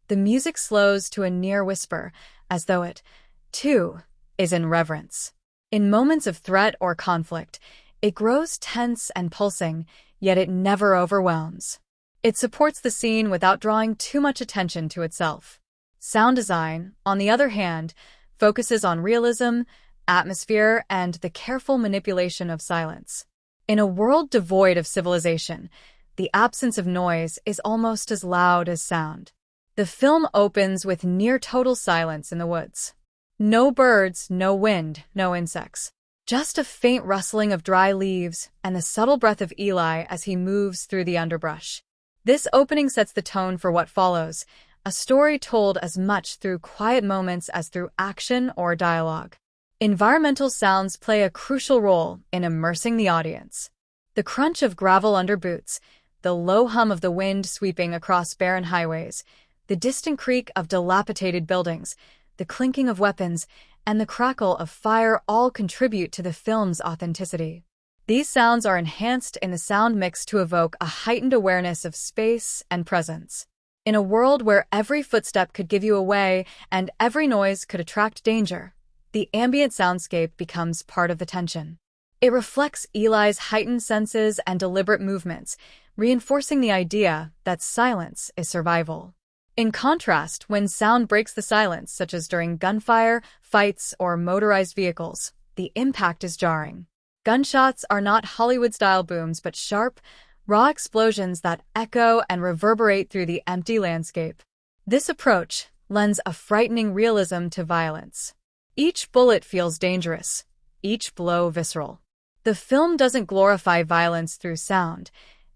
the music slows to a near whisper, as though it, too, is in reverence. In moments of threat or conflict, it grows tense and pulsing, yet it never overwhelms. It supports the scene without drawing too much attention to itself. Sound design, on the other hand, focuses on realism, atmosphere, and the careful manipulation of silence. In a world devoid of civilization, the absence of noise is almost as loud as sound. The film opens with near-total silence in the woods. No birds, no wind, no insects. Just a faint rustling of dry leaves and the subtle breath of Eli as he moves through the underbrush. This opening sets the tone for what follows, a story told as much through quiet moments as through action or dialogue. Environmental sounds play a crucial role in immersing the audience. The crunch of gravel under boots, the low hum of the wind sweeping across barren highways, the distant creak of dilapidated buildings, the clinking of weapons, and the crackle of fire all contribute to the film's authenticity. These sounds are enhanced in the sound mix to evoke a heightened awareness of space and presence. In a world where every footstep could give you away and every noise could attract danger, the ambient soundscape becomes part of the tension. It reflects Eli's heightened senses and deliberate movements, reinforcing the idea that silence is survival. In contrast, when sound breaks the silence, such as during gunfire, fights, or motorized vehicles, the impact is jarring. Gunshots are not Hollywood-style booms but sharp, raw explosions that echo and reverberate through the empty landscape. This approach lends a frightening realism to violence. Each bullet feels dangerous, each blow visceral. The film doesn't glorify violence through sound.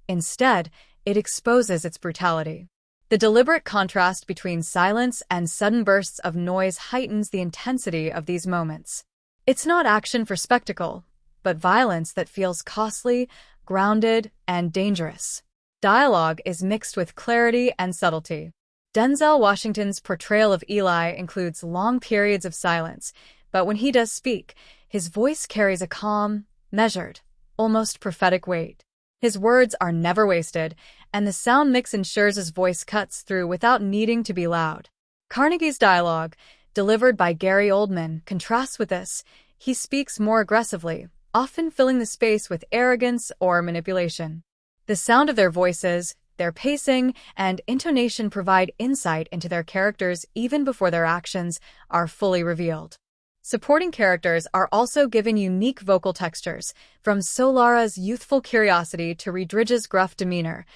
Instead, it exposes its brutality. The deliberate contrast between silence and sudden bursts of noise heightens the intensity of these moments. It's not action for spectacle, but violence that feels costly, grounded, and dangerous. Dialogue is mixed with clarity and subtlety. Denzel Washington's portrayal of Eli includes long periods of silence, but when he does speak, his voice carries a calm, measured, almost prophetic weight. His words are never wasted, and the sound mix ensures his voice cuts through without needing to be loud. Carnegie's dialogue, delivered by Gary Oldman, contrasts with this. He speaks more aggressively, often filling the space with arrogance or manipulation. The sound of their voices, their pacing, and intonation provide insight into their characters even before their actions are fully revealed. Supporting characters are also given unique vocal textures, from Solara's youthful curiosity to Redridge's gruff demeanor,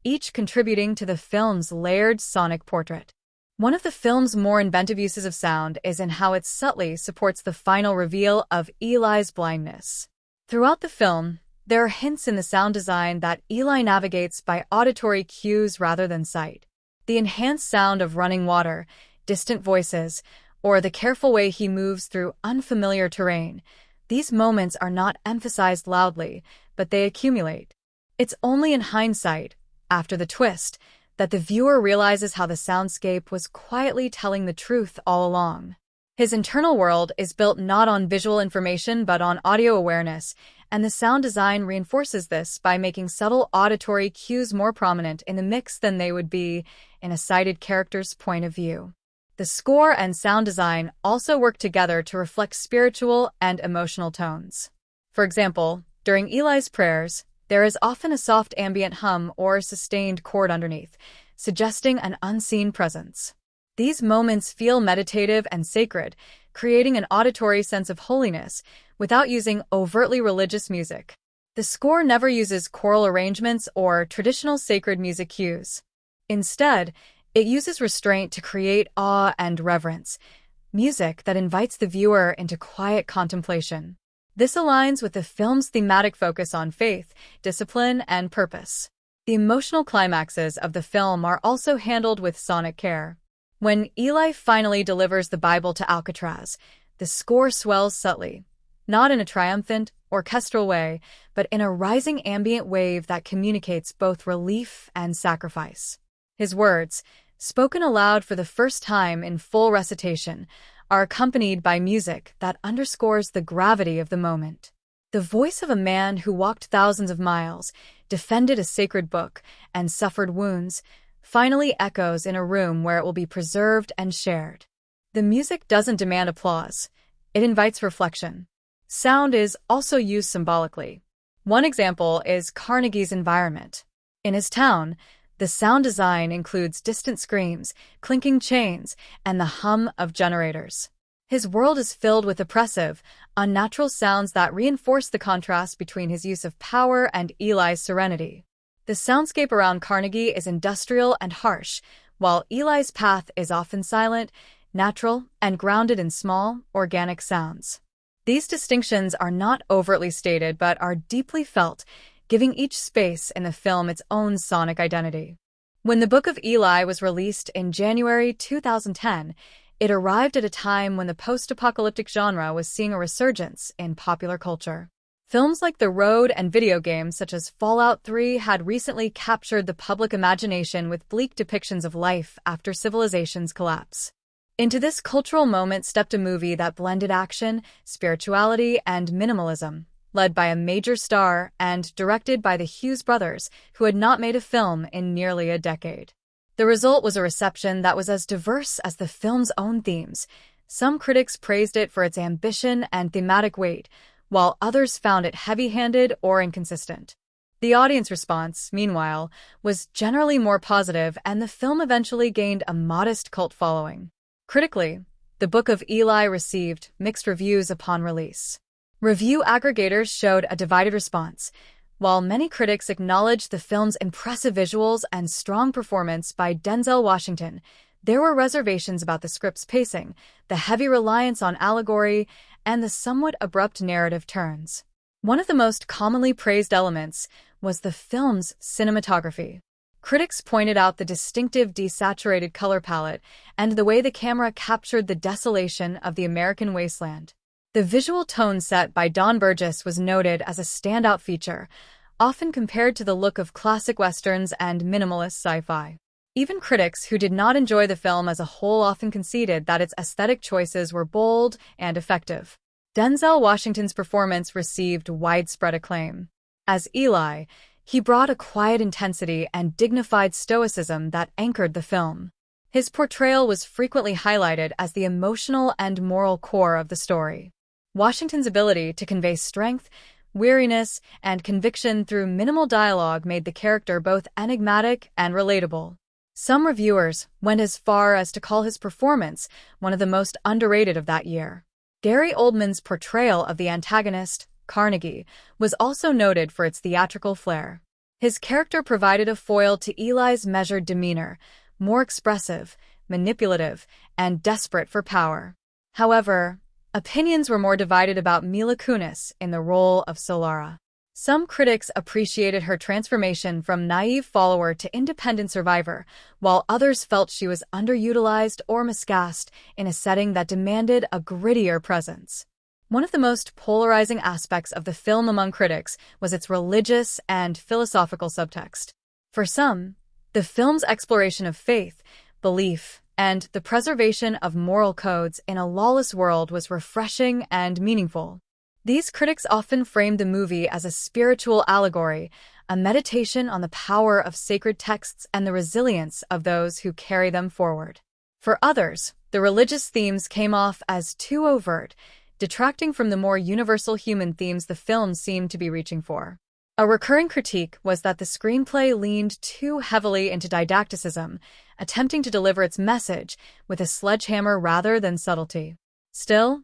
each contributing to the film's layered sonic portrait. One of the film's more inventive uses of sound is in how it subtly supports the final reveal of Eli's blindness. Throughout the film, there are hints in the sound design that Eli navigates by auditory cues rather than sight. The enhanced sound of running water, distant voices, or the careful way he moves through unfamiliar terrain. These moments are not emphasized loudly, but they accumulate. It's only in hindsight, after the twist, that the viewer realizes how the soundscape was quietly telling the truth all along. His internal world is built not on visual information but on audio awareness, and the sound design reinforces this by making subtle auditory cues more prominent in the mix than they would be in a sighted character's point of view. The score and sound design also work together to reflect spiritual and emotional tones. For example, during Eli's prayers, there is often a soft ambient hum or sustained chord underneath, suggesting an unseen presence. These moments feel meditative and sacred, creating an auditory sense of holiness without using overtly religious music. The score never uses choral arrangements or traditional sacred music cues. Instead, it uses restraint to create awe and reverence, music that invites the viewer into quiet contemplation. This aligns with the film's thematic focus on faith, discipline, and purpose. The emotional climaxes of the film are also handled with sonic care. When Eli finally delivers the Bible to Alcatraz, the score swells subtly, not in a triumphant, orchestral way, but in a rising ambient wave that communicates both relief and sacrifice. His words, spoken aloud for the first time in full recitation, are accompanied by music that underscores the gravity of the moment. The voice of a man who walked thousands of miles, defended a sacred book, and suffered wounds, finally echoes in a room where it will be preserved and shared. The music doesn't demand applause. It invites reflection. Sound is also used symbolically. One example is Carnegie's environment. In his town, the sound design includes distant screams, clinking chains, and the hum of generators. His world is filled with oppressive, unnatural sounds that reinforce the contrast between his use of power and Eli's serenity. The soundscape around Carnegie is industrial and harsh, while Eli's path is often silent, natural, and grounded in small, organic sounds. These distinctions are not overtly stated but are deeply felt, giving each space in the film its own sonic identity. When the Book of Eli was released in January 2010, it arrived at a time when the post-apocalyptic genre was seeing a resurgence in popular culture. Films like The Road and video games such as Fallout 3 had recently captured the public imagination with bleak depictions of life after civilization's collapse. Into this cultural moment stepped a movie that blended action, spirituality, and minimalism, led by a major star and directed by the Hughes Brothers, who had not made a film in nearly a decade. The result was a reception that was as diverse as the film's own themes. Some critics praised it for its ambition and thematic weight, while others found it heavy-handed or inconsistent. The audience response, meanwhile, was generally more positive, and the film eventually gained a modest cult following. Critically, the Book of Eli received mixed reviews upon release. Review aggregators showed a divided response. While many critics acknowledged the film's impressive visuals and strong performance by Denzel Washington, there were reservations about the script's pacing, the heavy reliance on allegory, and the somewhat abrupt narrative turns. One of the most commonly praised elements was the film's cinematography. Critics pointed out the distinctive desaturated color palette and the way the camera captured the desolation of the American wasteland. The visual tone set by Don Burgess was noted as a standout feature, often compared to the look of classic westerns and minimalist sci-fi. Even critics who did not enjoy the film as a whole often conceded that its aesthetic choices were bold and effective. Denzel Washington's performance received widespread acclaim. As Eli, he brought a quiet intensity and dignified stoicism that anchored the film. His portrayal was frequently highlighted as the emotional and moral core of the story. Washington's ability to convey strength, weariness, and conviction through minimal dialogue made the character both enigmatic and relatable. Some reviewers went as far as to call his performance one of the most underrated of that year. Gary Oldman's portrayal of the antagonist, Carnegie, was also noted for its theatrical flair. His character provided a foil to Eli's measured demeanor, more expressive, manipulative, and desperate for power. However, opinions were more divided about Mila Kunis in the role of Solara. Some critics appreciated her transformation from naive follower to independent survivor, while others felt she was underutilized or miscast in a setting that demanded a grittier presence. One of the most polarizing aspects of the film among critics was its religious and philosophical subtext. For some, the film's exploration of faith, belief, and the preservation of moral codes in a lawless world was refreshing and meaningful. These critics often framed the movie as a spiritual allegory, a meditation on the power of sacred texts and the resilience of those who carry them forward. For others, the religious themes came off as too overt, detracting from the more universal human themes the film seemed to be reaching for. A recurring critique was that the screenplay leaned too heavily into didacticism, attempting to deliver its message with a sledgehammer rather than subtlety. Still,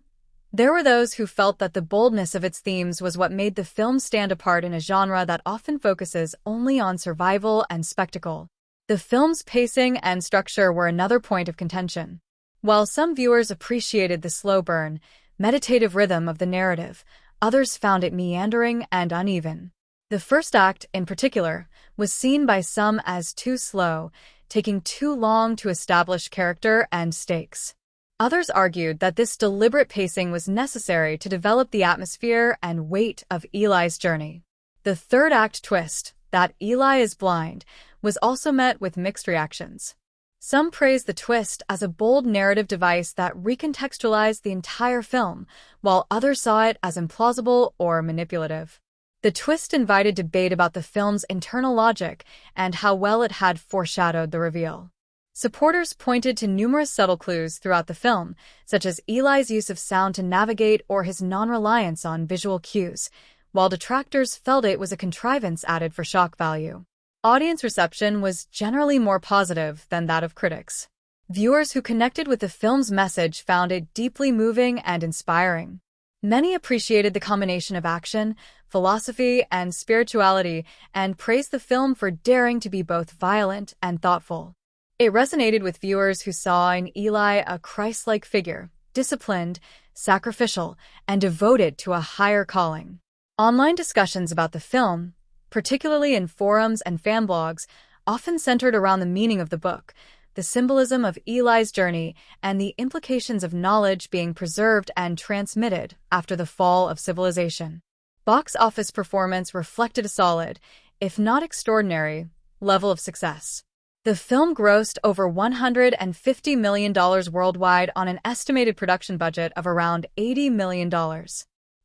there were those who felt that the boldness of its themes was what made the film stand apart in a genre that often focuses only on survival and spectacle. The film's pacing and structure were another point of contention. While some viewers appreciated the slow burn, meditative rhythm of the narrative, others found it meandering and uneven. The first act, in particular, was seen by some as too slow, taking too long to establish character and stakes. Others argued that this deliberate pacing was necessary to develop the atmosphere and weight of Eli's journey. The third act twist, that Eli is blind, was also met with mixed reactions. Some praised the twist as a bold narrative device that recontextualized the entire film, while others saw it as implausible or manipulative. The twist invited debate about the film's internal logic and how well it had foreshadowed the reveal. Supporters pointed to numerous subtle clues throughout the film, such as Eli's use of sound to navigate or his non-reliance on visual cues, while detractors felt it was a contrivance added for shock value. Audience reception was generally more positive than that of critics. Viewers who connected with the film's message found it deeply moving and inspiring. Many appreciated the combination of action, philosophy, and spirituality, and praised the film for daring to be both violent and thoughtful. It resonated with viewers who saw in Eli a Christ-like figure, disciplined, sacrificial, and devoted to a higher calling. Online discussions about the film, particularly in forums and fan blogs, often centered around the meaning of the book, the symbolism of Eli's journey, and the implications of knowledge being preserved and transmitted after the fall of civilization. Box office performance reflected a solid, if not extraordinary, level of success. The film grossed over $150 million worldwide on an estimated production budget of around $80 million.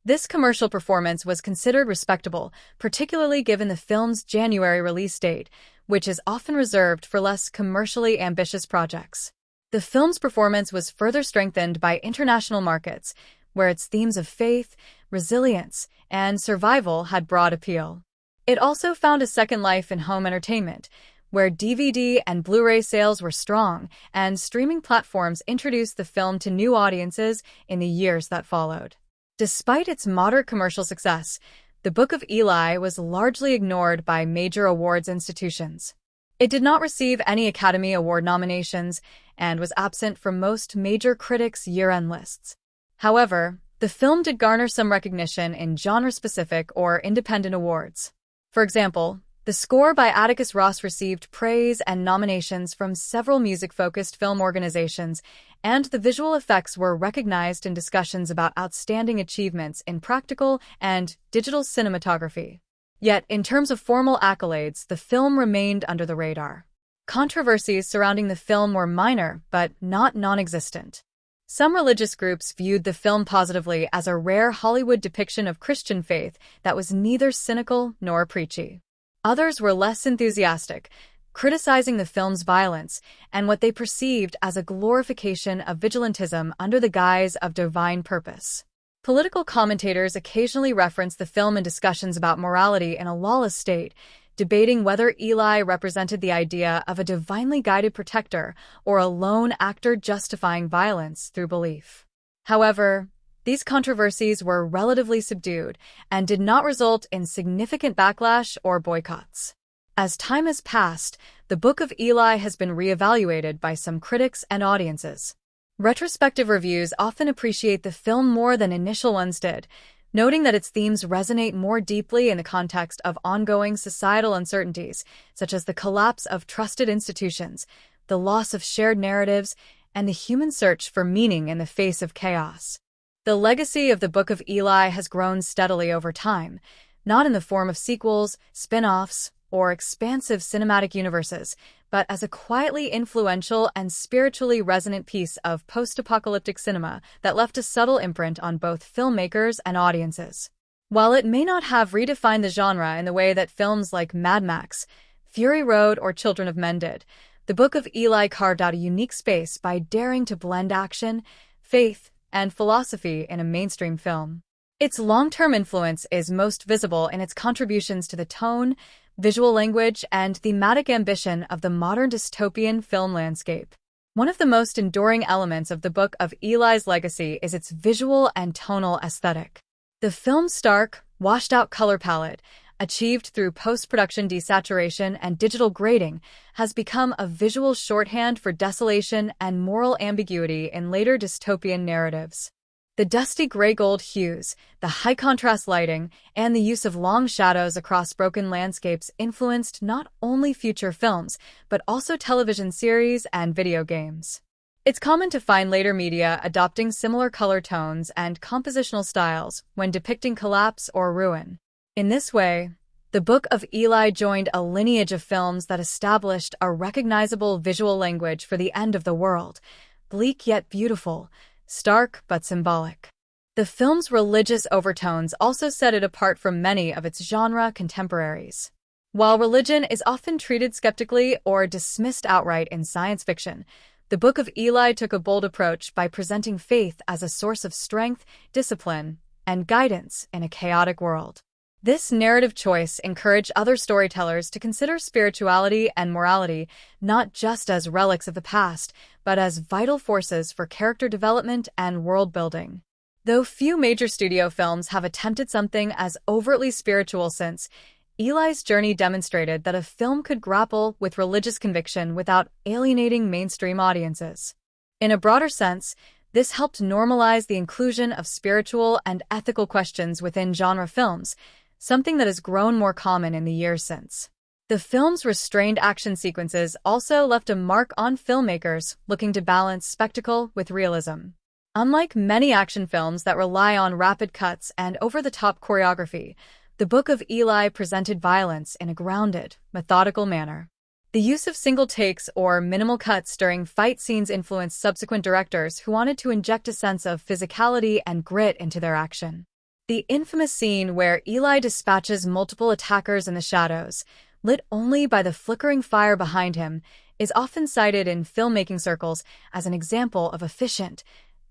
This commercial performance was considered respectable, particularly given the film's January release date, which is often reserved for less commercially ambitious projects. The film's performance was further strengthened by international markets, where its themes of faith, resilience, and survival had broad appeal. It also found a second life in home entertainment, where DVD and Blu-ray sales were strong, and streaming platforms introduced the film to new audiences in the years that followed. Despite its moderate commercial success, the Book of Eli was largely ignored by major awards institutions. It did not receive any Academy Award nominations and was absent from most major critics' year-end lists. However, the film did garner some recognition in genre-specific or independent awards. For example, the score by Atticus Ross received praise and nominations from several music-focused film organizations, and the visual effects were recognized in discussions about outstanding achievements in practical and digital cinematography. Yet, in terms of formal accolades, the film remained under the radar. Controversies surrounding the film were minor, but not non-existent. Some religious groups viewed the film positively as a rare Hollywood depiction of Christian faith that was neither cynical nor preachy. Others were less enthusiastic, criticizing the film's violence and what they perceived as a glorification of vigilantism under the guise of divine purpose. Political commentators occasionally reference the film in discussions about morality in a lawless state, debating whether Eli represented the idea of a divinely guided protector or a lone actor justifying violence through belief. However, these controversies were relatively subdued and did not result in significant backlash or boycotts. As time has passed, the Book of Eli has been reevaluated by some critics and audiences. Retrospective reviews often appreciate the film more than initial ones did, noting that its themes resonate more deeply in the context of ongoing societal uncertainties, such as the collapse of trusted institutions, the loss of shared narratives, and the human search for meaning in the face of chaos. The legacy of the Book of Eli has grown steadily over time, not in the form of sequels, spin-offs, or expansive cinematic universes, but as a quietly influential and spiritually resonant piece of post-apocalyptic cinema that left a subtle imprint on both filmmakers and audiences. While it may not have redefined the genre in the way that films like Mad Max, Fury Road, or Children of Men did, the Book of Eli carved out a unique space by daring to blend action, faith, and philosophy in a mainstream film. Its long-term influence is most visible in its contributions to the tone, visual language, and thematic ambition of the modern dystopian film landscape. One of the most enduring elements of the Book of Eli's legacy is its visual and tonal aesthetic. The film's stark, washed-out color palette, achieved through post-production desaturation and digital grading, has become a visual shorthand for desolation and moral ambiguity in later dystopian narratives. The dusty gray-gold hues, the high-contrast lighting, and the use of long shadows across broken landscapes influenced not only future films, but also television series and video games. It's common to find later media adopting similar color tones and compositional styles when depicting collapse or ruin. In this way, the Book of Eli joined a lineage of films that established a recognizable visual language for the end of the world, bleak yet beautiful, stark but symbolic. The film's religious overtones also set it apart from many of its genre contemporaries. While religion is often treated skeptically or dismissed outright in science fiction, the Book of Eli took a bold approach by presenting faith as a source of strength, discipline, and guidance in a chaotic world. This narrative choice encouraged other storytellers to consider spirituality and morality not just as relics of the past, but as vital forces for character development and world-building. Though few major studio films have attempted something as overtly spiritual since, Eli's journey demonstrated that a film could grapple with religious conviction without alienating mainstream audiences. In a broader sense, this helped normalize the inclusion of spiritual and ethical questions within genre films, something that has grown more common in the years since. The film's restrained action sequences also left a mark on filmmakers looking to balance spectacle with realism. Unlike many action films that rely on rapid cuts and over-the-top choreography, the Book of Eli presented violence in a grounded, methodical manner. The use of single takes or minimal cuts during fight scenes influenced subsequent directors who wanted to inject a sense of physicality and grit into their action. The infamous scene where Eli dispatches multiple attackers in the shadows, lit only by the flickering fire behind him, is often cited in filmmaking circles as an example of efficient,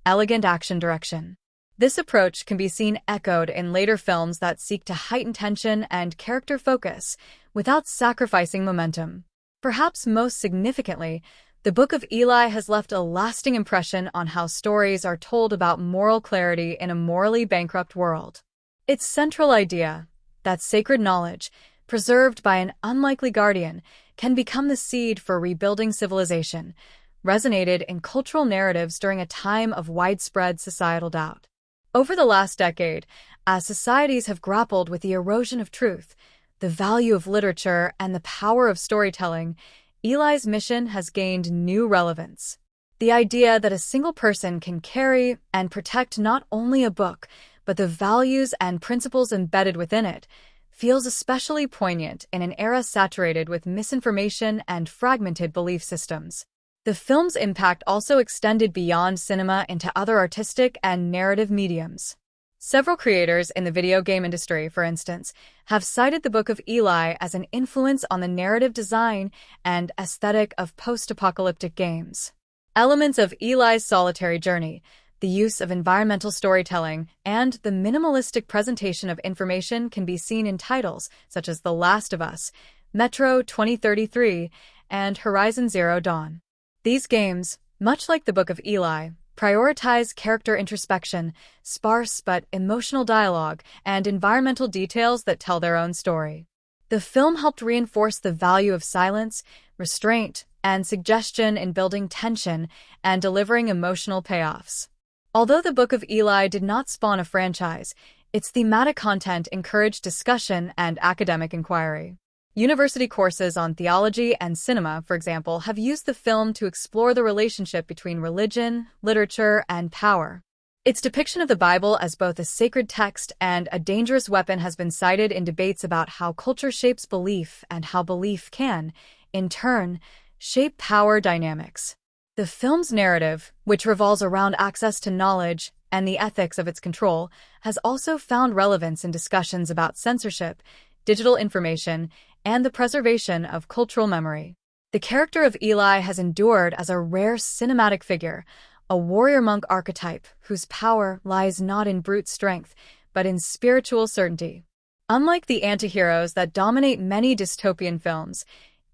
elegant action direction. This approach can be seen echoed in later films that seek to heighten tension and character focus without sacrificing momentum. Perhaps most significantly, The Book of Eli has left a lasting impression on how stories are told about moral clarity in a morally bankrupt world. Its central idea, that sacred knowledge, preserved by an unlikely guardian, can become the seed for rebuilding civilization, resonated in cultural narratives during a time of widespread societal doubt. Over the last decade, as societies have grappled with the erosion of truth, the value of literature, and the power of storytelling, Eli's mission has gained new relevance. The idea that a single person can carry and protect not only a book, but the values and principles embedded within it, feels especially poignant in an era saturated with misinformation and fragmented belief systems. The film's impact also extended beyond cinema into other artistic and narrative mediums. Several creators in the video game industry, for instance, have cited the Book of Eli as an influence on the narrative design and aesthetic of post-apocalyptic games. Elements of Eli's solitary journey, the use of environmental storytelling, and the minimalistic presentation of information can be seen in titles such as The Last of Us, Metro 2033, and Horizon Zero Dawn. These games, much like the Book of Eli, prioritize character introspection, sparse but emotional dialogue, and environmental details that tell their own story. The film helped reinforce the value of silence, restraint, and suggestion in building tension and delivering emotional payoffs. Although the Book of Eli did not spawn a franchise, its thematic content encouraged discussion and academic inquiry. University courses on theology and cinema, for example, have used the film to explore the relationship between religion, literature, and power. Its depiction of the Bible as both a sacred text and a dangerous weapon has been cited in debates about how culture shapes belief and how belief can, in turn, shape power dynamics. The film's narrative, which revolves around access to knowledge and the ethics of its control, has also found relevance in discussions about censorship, digital information, and the preservation of cultural memory. The character of Eli has endured as a rare cinematic figure, a warrior monk archetype whose power lies not in brute strength, but in spiritual certainty. Unlike the antiheroes that dominate many dystopian films,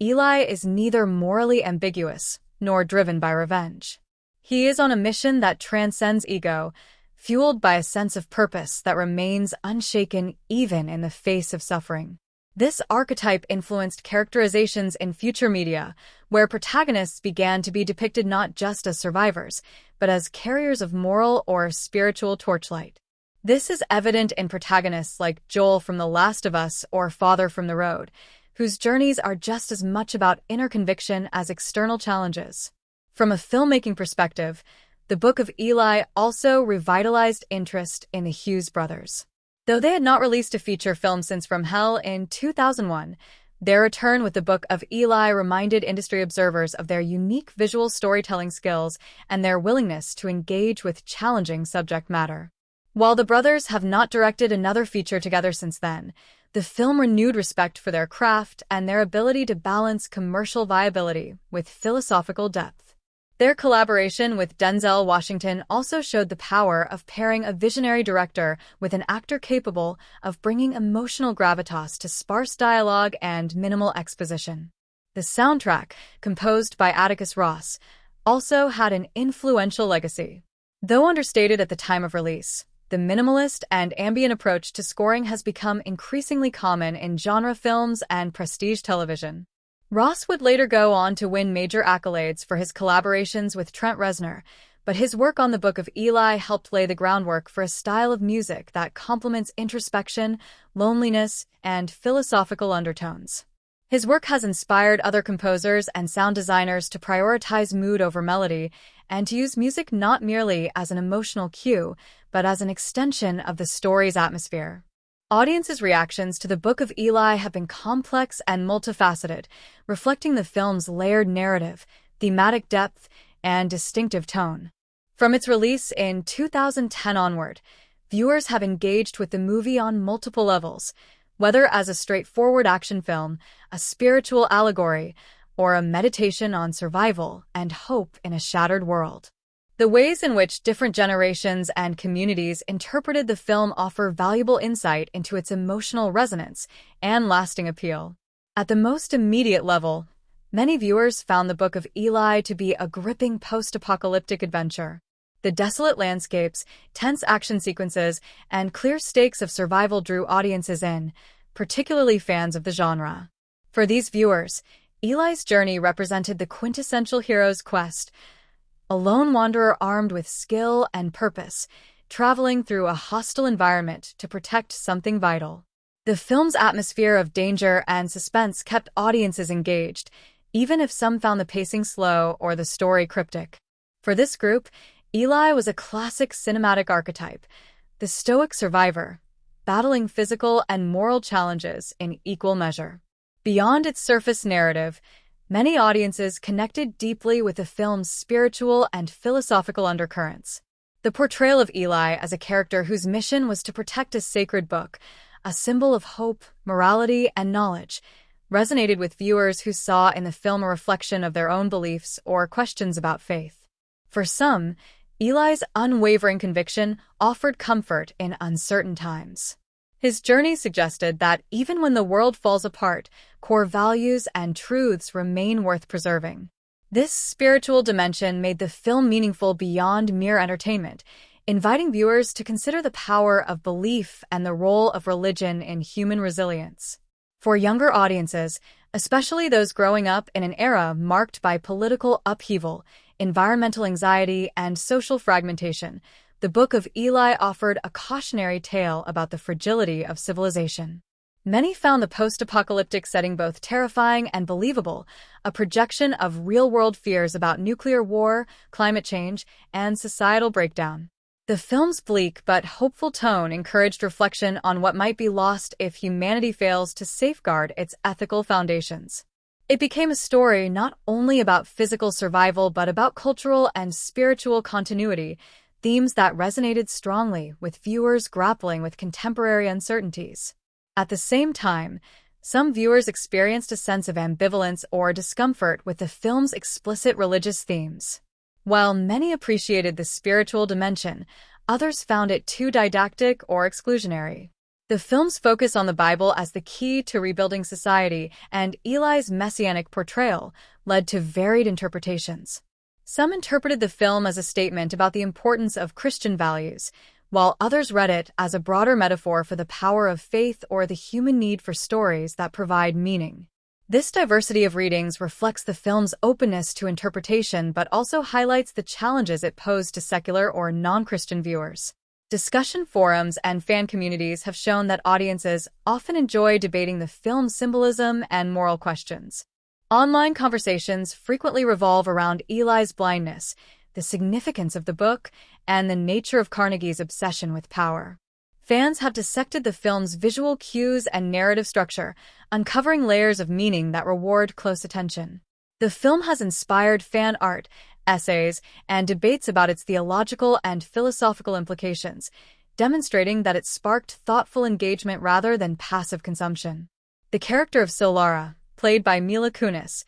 Eli is neither morally ambiguous nor driven by revenge. He is on a mission that transcends ego, fueled by a sense of purpose that remains unshaken even in the face of suffering. This archetype influenced characterizations in future media, where protagonists began to be depicted not just as survivors, but as carriers of moral or spiritual torchlight. This is evident in protagonists like Joel from The Last of Us or Father from the Road, whose journeys are just as much about inner conviction as external challenges. From a filmmaking perspective, the Book of Eli also revitalized interest in the Hughes Brothers. Though they had not released a feature film since From Hell in 2001, their return with the Book of Eli reminded industry observers of their unique visual storytelling skills and their willingness to engage with challenging subject matter. While the brothers have not directed another feature together since then, the film renewed respect for their craft and their ability to balance commercial viability with philosophical depth. Their collaboration with Denzel Washington also showed the power of pairing a visionary director with an actor capable of bringing emotional gravitas to sparse dialogue and minimal exposition. The soundtrack, composed by Atticus Ross, also had an influential legacy. Though understated at the time of release, the minimalist and ambient approach to scoring has become increasingly common in genre films and prestige television. Ross would later go on to win major accolades for his collaborations with Trent Reznor, but his work on the Book of Eli helped lay the groundwork for a style of music that complements introspection, loneliness, and philosophical undertones. His work has inspired other composers and sound designers to prioritize mood over melody and to use music not merely as an emotional cue, but as an extension of the story's atmosphere. Audiences' reactions to the Book of Eli have been complex and multifaceted, reflecting the film's layered narrative, thematic depth, and distinctive tone. From its release in 2010 onward, viewers have engaged with the movie on multiple levels, whether as a straightforward action film, a spiritual allegory, or a meditation on survival and hope in a shattered world. The ways in which different generations and communities interpreted the film offer valuable insight into its emotional resonance and lasting appeal. At the most immediate level, Many viewers found the Book of Eli to be a gripping post-apocalyptic adventure. The desolate landscapes, tense action sequences, and clear stakes of survival drew audiences in, particularly fans of the genre. For these viewers, Eli's journey represented the quintessential hero's quest, a lone wanderer armed with skill and purpose, traveling through a hostile environment to protect something vital. The film's atmosphere of danger and suspense kept audiences engaged, even if some found the pacing slow or the story cryptic. For this group, Eli was a classic cinematic archetype, the stoic survivor, battling physical and moral challenges in equal measure. Beyond its surface narrative, many audiences connected deeply with the film's spiritual and philosophical undercurrents. The portrayal of Eli as a character whose mission was to protect a sacred book, a symbol of hope, morality, and knowledge, resonated with viewers who saw in the film a reflection of their own beliefs or questions about faith. For some, Eli's unwavering conviction offered comfort in uncertain times. His journey suggested that even when the world falls apart, core values and truths remain worth preserving. This spiritual dimension made the film meaningful beyond mere entertainment, inviting viewers to consider the power of belief and the role of religion in human resilience. For younger audiences, especially those growing up in an era marked by political upheaval, environmental anxiety, and social fragmentation, the Book of Eli offered a cautionary tale about the fragility of civilization. Many found the post-apocalyptic setting both terrifying and believable, a projection of real-world fears about nuclear war, climate change, and societal breakdown. The film's bleak but hopeful tone encouraged reflection on what might be lost if humanity fails to safeguard its ethical foundations. It became a story not only about physical survival but about cultural and spiritual continuity, themes that resonated strongly with viewers grappling with contemporary uncertainties. At the same time, some viewers experienced a sense of ambivalence or discomfort with the film's explicit religious themes. While many appreciated the spiritual dimension, others found it too didactic or exclusionary. The film's focus on the Bible as the key to rebuilding society and Eli's messianic portrayal led to varied interpretations. Some interpreted the film as a statement about the importance of Christian values, while others read it as a broader metaphor for the power of faith or the human need for stories that provide meaning. This diversity of readings reflects the film's openness to interpretation but also highlights the challenges it posed to secular or non-Christian viewers. Discussion forums and fan communities have shown that audiences often enjoy debating the film's symbolism and moral questions. Online conversations frequently revolve around Eli's blindness, the significance of the book, and the nature of Carnegie's obsession with power. Fans have dissected the film's visual cues and narrative structure, uncovering layers of meaning that reward close attention. The film has inspired fan art, essays, and debates about its theological and philosophical implications, demonstrating that it sparked thoughtful engagement rather than passive consumption. The character of Solara, played by Mila Kunis,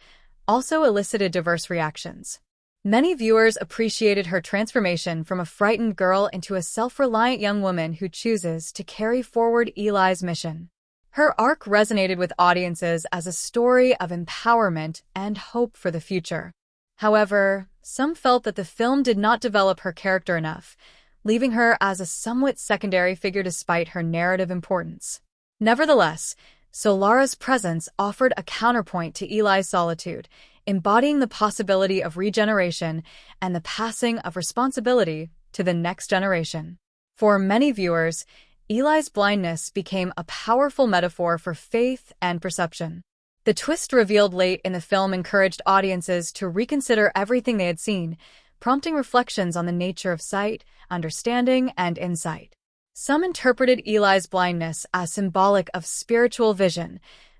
also elicited diverse reactions. Many viewers appreciated her transformation from a frightened girl into a self-reliant young woman who chooses to carry forward Eli's mission. Her arc resonated with audiences as a story of empowerment and hope for the future. However, some felt that the film did not develop her character enough, leaving her as a somewhat secondary figure despite her narrative importance. Nevertheless, Solara's presence offered a counterpoint to Eli's solitude, embodying the possibility of regeneration and the passing of responsibility to the next generation. For many viewers, Eli's blindness became a powerful metaphor for faith and perception. The twist revealed late in the film encouraged audiences to reconsider everything they had seen, prompting reflections on the nature of sight, understanding, and insight. Some interpreted Eli's blindness as symbolic of spiritual vision,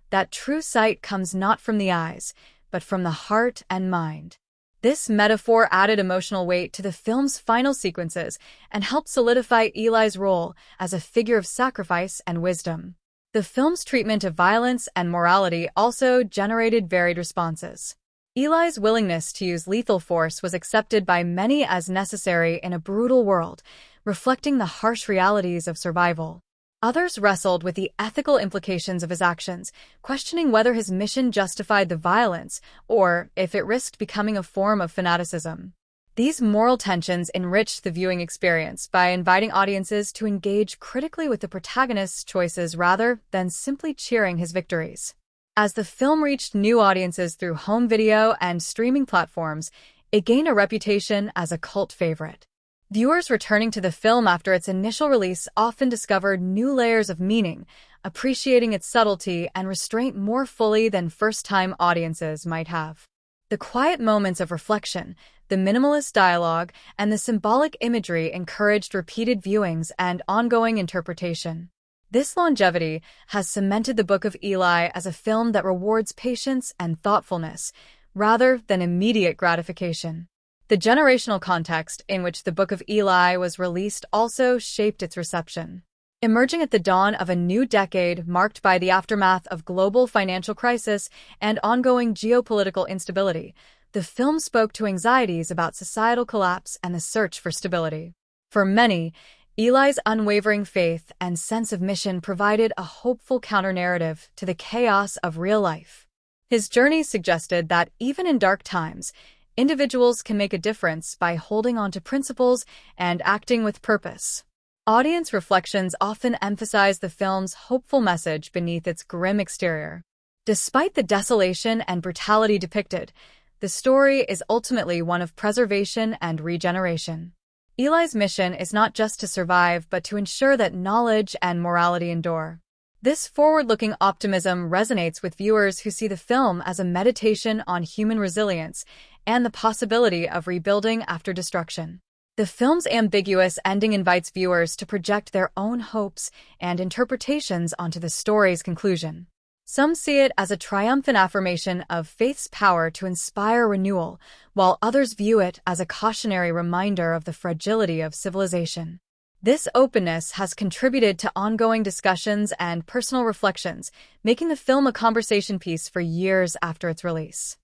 that true sight comes not from the eyes, but from the heart and mind. This metaphor added emotional weight to the film's final sequences and helped solidify Eli's role as a figure of sacrifice and wisdom. The film's treatment of violence and morality also generated varied responses. Eli's willingness to use lethal force was accepted by many as necessary in a brutal world, reflecting the harsh realities of survival. Others wrestled with the ethical implications of his actions, questioning whether his mission justified the violence or if it risked becoming a form of fanaticism. These moral tensions enriched the viewing experience by inviting audiences to engage critically with the protagonist's choices rather than simply cheering his victories. As the film reached new audiences through home video and streaming platforms, it gained a reputation as a cult favorite. Viewers returning to the film after its initial release often discovered new layers of meaning, appreciating its subtlety and restraint more fully than first-time audiences might have. The quiet moments of reflection, the minimalist dialogue, and the symbolic imagery encouraged repeated viewings and ongoing interpretation. This longevity has cemented the Book of Eli as a film that rewards patience and thoughtfulness, rather than immediate gratification. The generational context in which the Book of Eli was released also shaped its reception. Emerging at the dawn of a new decade marked by the aftermath of global financial crisis and ongoing geopolitical instability, the film spoke to anxieties about societal collapse and the search for stability. For many, Eli's unwavering faith and sense of mission provided a hopeful counter-narrative to the chaos of real life. His journey suggested that even in dark times, individuals can make a difference by holding on to principles and acting with purpose. Audience reflections often emphasize the film's hopeful message beneath its grim exterior. Despite the desolation and brutality depicted, the story is ultimately one of preservation and regeneration. Eli's mission is not just to survive but to ensure that knowledge and morality endure. This forward-looking optimism resonates with viewers who see the film as a meditation on human resilience and the possibility of rebuilding after destruction. The film's ambiguous ending invites viewers to project their own hopes and interpretations onto the story's conclusion. Some see it as a triumphant affirmation of faith's power to inspire renewal, while others view it as a cautionary reminder of the fragility of civilization. This openness has contributed to ongoing discussions and personal reflections, making the film a conversation piece for years after its release.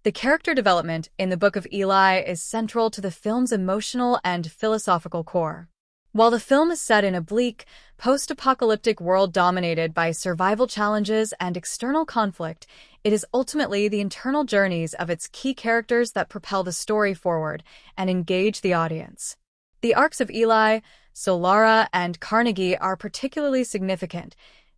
The character development in the Book of Eli is central to the film's emotional and philosophical core. While the film is set in a bleak, post-apocalyptic world dominated by survival challenges and external conflict, it is ultimately the internal journeys of its key characters that propel the story forward and engage the audience. The arcs of Eli, Solara, and Carnegie are particularly significant,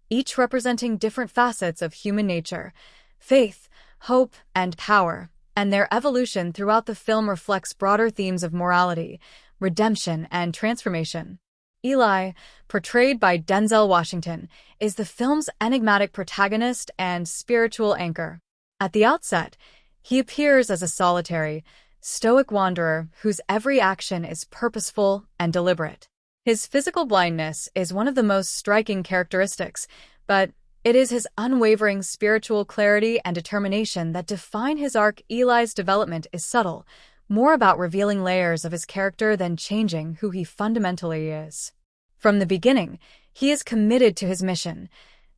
each representing different facets of human nature, faith, hope, and power, and their evolution throughout the film reflects broader themes of morality, redemption, and transformation. Eli, portrayed by Denzel Washington, is the film's enigmatic protagonist and spiritual anchor. At the outset, he appears as a solitary, stoic wanderer whose every action is purposeful and deliberate. His physical blindness is one of the most striking characteristics, but it is his unwavering spiritual clarity and determination that define his arc. Eli's development is subtle, more about revealing layers of his character than changing who he fundamentally is. From the beginning, he is committed to his mission,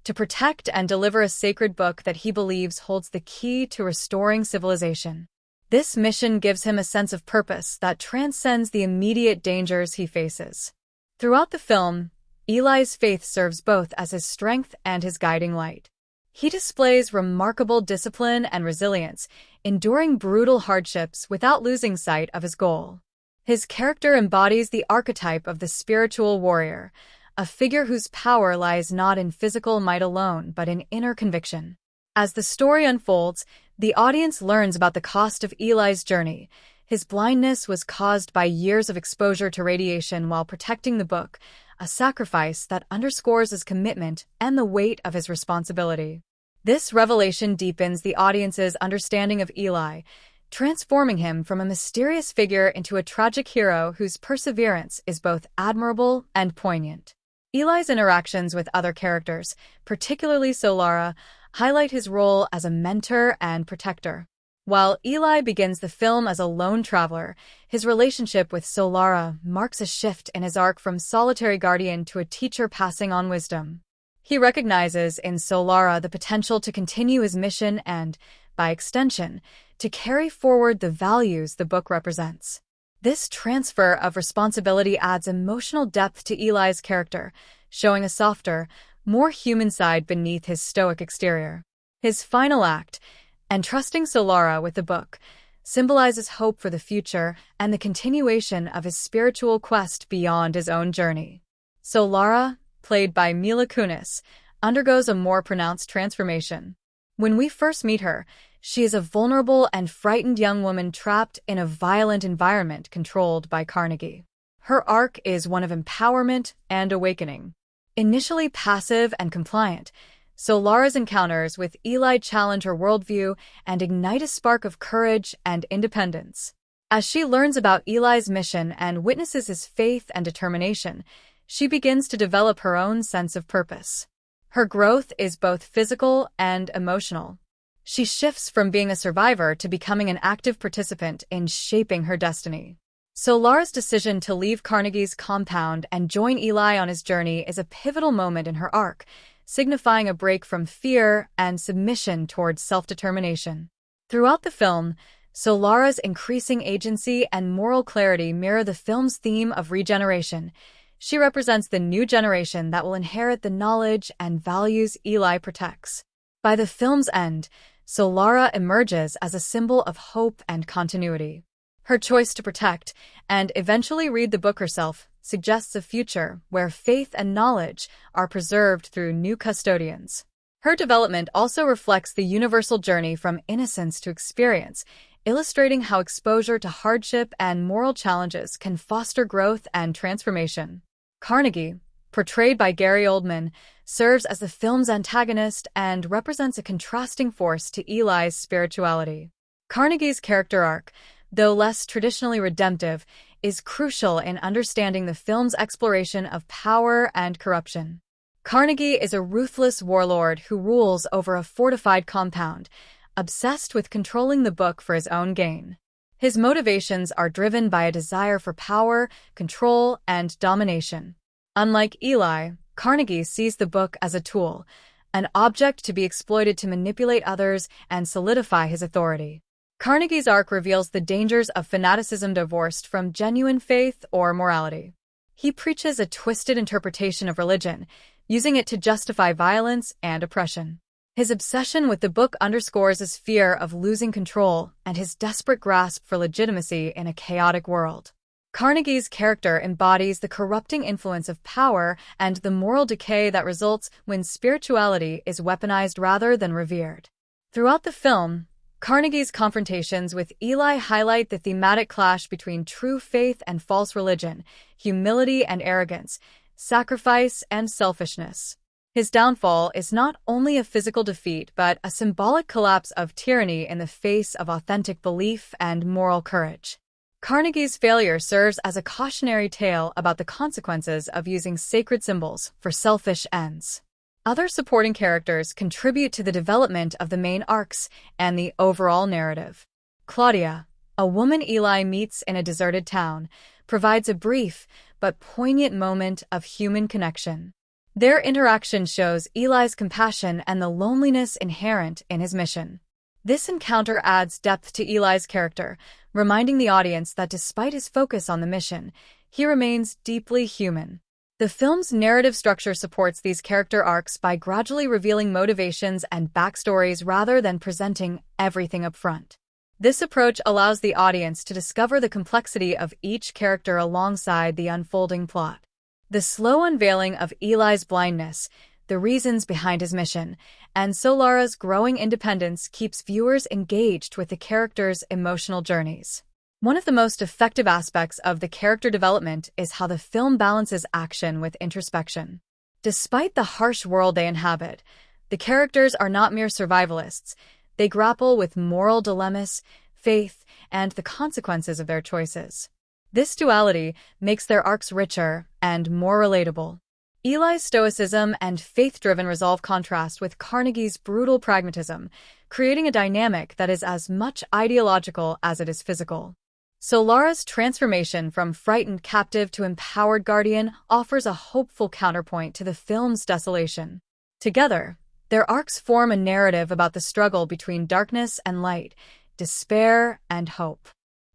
to protect and deliver a sacred book that he believes holds the key to restoring civilization. This mission gives him a sense of purpose that transcends the immediate dangers he faces. Throughout the film, Eli's faith serves both as his strength and his guiding light. He displays remarkable discipline and resilience, enduring brutal hardships without losing sight of his goal. His character embodies the archetype of the spiritual warrior, a figure whose power lies not in physical might alone but in inner conviction. As the story unfolds, the audience learns about the cost of Eli's journey. His blindness was caused by years of exposure to radiation while protecting the book, a sacrifice that underscores his commitment and the weight of his responsibility. This revelation deepens the audience's understanding of Eli, transforming him from a mysterious figure into a tragic hero whose perseverance is both admirable and poignant. Eli's interactions with other characters, particularly Solara, highlight his role as a mentor and protector. While Eli begins the film as a lone traveler, his relationship with Solara marks a shift in his arc from solitary guardian to a teacher passing on wisdom. He recognizes in Solara the potential to continue his mission and, by extension, to carry forward the values the book represents. This transfer of responsibility adds emotional depth to Eli's character, showing a softer, more human side beneath his stoic exterior. His final act, entrusting Solara with the book, symbolizes hope for the future and the continuation of his spiritual quest beyond his own journey. Solara, played by Mila Kunis, undergoes a more pronounced transformation. When we first meet her, she is a vulnerable and frightened young woman trapped in a violent environment controlled by Carnegie. Her arc is one of empowerment and awakening. Initially passive and compliant, Solara's encounters with Eli challenge her worldview and ignite a spark of courage and independence. As she learns about Eli's mission and witnesses his faith and determination, she begins to develop her own sense of purpose. Her growth is both physical and emotional. She shifts from being a survivor to becoming an active participant in shaping her destiny. Solara's decision to leave Carnegie's compound and join Eli on his journey is a pivotal moment in her arc, signifying a break from fear and submission towards self-determination. Throughout the film, Solara's increasing agency and moral clarity mirror the film's theme of regeneration. She represents the new generation that will inherit the knowledge and values Eli protects. By the film's end, Solara emerges as a symbol of hope and continuity. Her choice to protect and eventually read the book herself suggests a future where faith and knowledge are preserved through new custodians. Her development also reflects the universal journey from innocence to experience, illustrating how exposure to hardship and moral challenges can foster growth and transformation. Carnegie, portrayed by Gary Oldman, serves as the film's antagonist and represents a contrasting force to Eli's spirituality. Carnegie's character arc, though less traditionally redemptive, is crucial in understanding the film's exploration of power and corruption. Carnegie is a ruthless warlord who rules over a fortified compound, obsessed with controlling the book for his own gain. His motivations are driven by a desire for power, control, and domination. Unlike Eli, Carnegie sees the book as a tool, an object to be exploited to manipulate others and solidify his authority. Carnegie's arc reveals the dangers of fanaticism divorced from genuine faith or morality. He preaches a twisted interpretation of religion, using it to justify violence and oppression. His obsession with the book underscores his fear of losing control and his desperate grasp for legitimacy in a chaotic world. Carnegie's character embodies the corrupting influence of power and the moral decay that results when spirituality is weaponized rather than revered. Throughout the film, Carnegie's confrontations with Eli highlight the thematic clash between true faith and false religion, humility and arrogance, sacrifice and selfishness. His downfall is not only a physical defeat but a symbolic collapse of tyranny in the face of authentic belief and moral courage. Carnegie's failure serves as a cautionary tale about the consequences of using sacred symbols for selfish ends. Other supporting characters contribute to the development of the main arcs and the overall narrative. Claudia, a woman Eli meets in a deserted town, provides a brief but poignant moment of human connection. Their interaction shows Eli's compassion and the loneliness inherent in his mission. This encounter adds depth to Eli's character, reminding the audience that despite his focus on the mission, he remains deeply human. The film's narrative structure supports these character arcs by gradually revealing motivations and backstories rather than presenting everything up front. This approach allows the audience to discover the complexity of each character alongside the unfolding plot. The slow unveiling of Eli's blindness, the reasons behind his mission, and Solara's growing independence keeps viewers engaged with the characters' emotional journeys. One of the most effective aspects of the character development is how the film balances action with introspection. Despite the harsh world they inhabit, the characters are not mere survivalists. They grapple with moral dilemmas, faith, and the consequences of their choices. This duality makes their arcs richer and more relatable. Eli's stoicism and faith-driven resolve contrast with Carnegie's brutal pragmatism, creating a dynamic that is as much ideological as it is physical. Solara's transformation from frightened captive to empowered guardian offers a hopeful counterpoint to the film's desolation. Together, their arcs form a narrative about the struggle between darkness and light, despair and hope.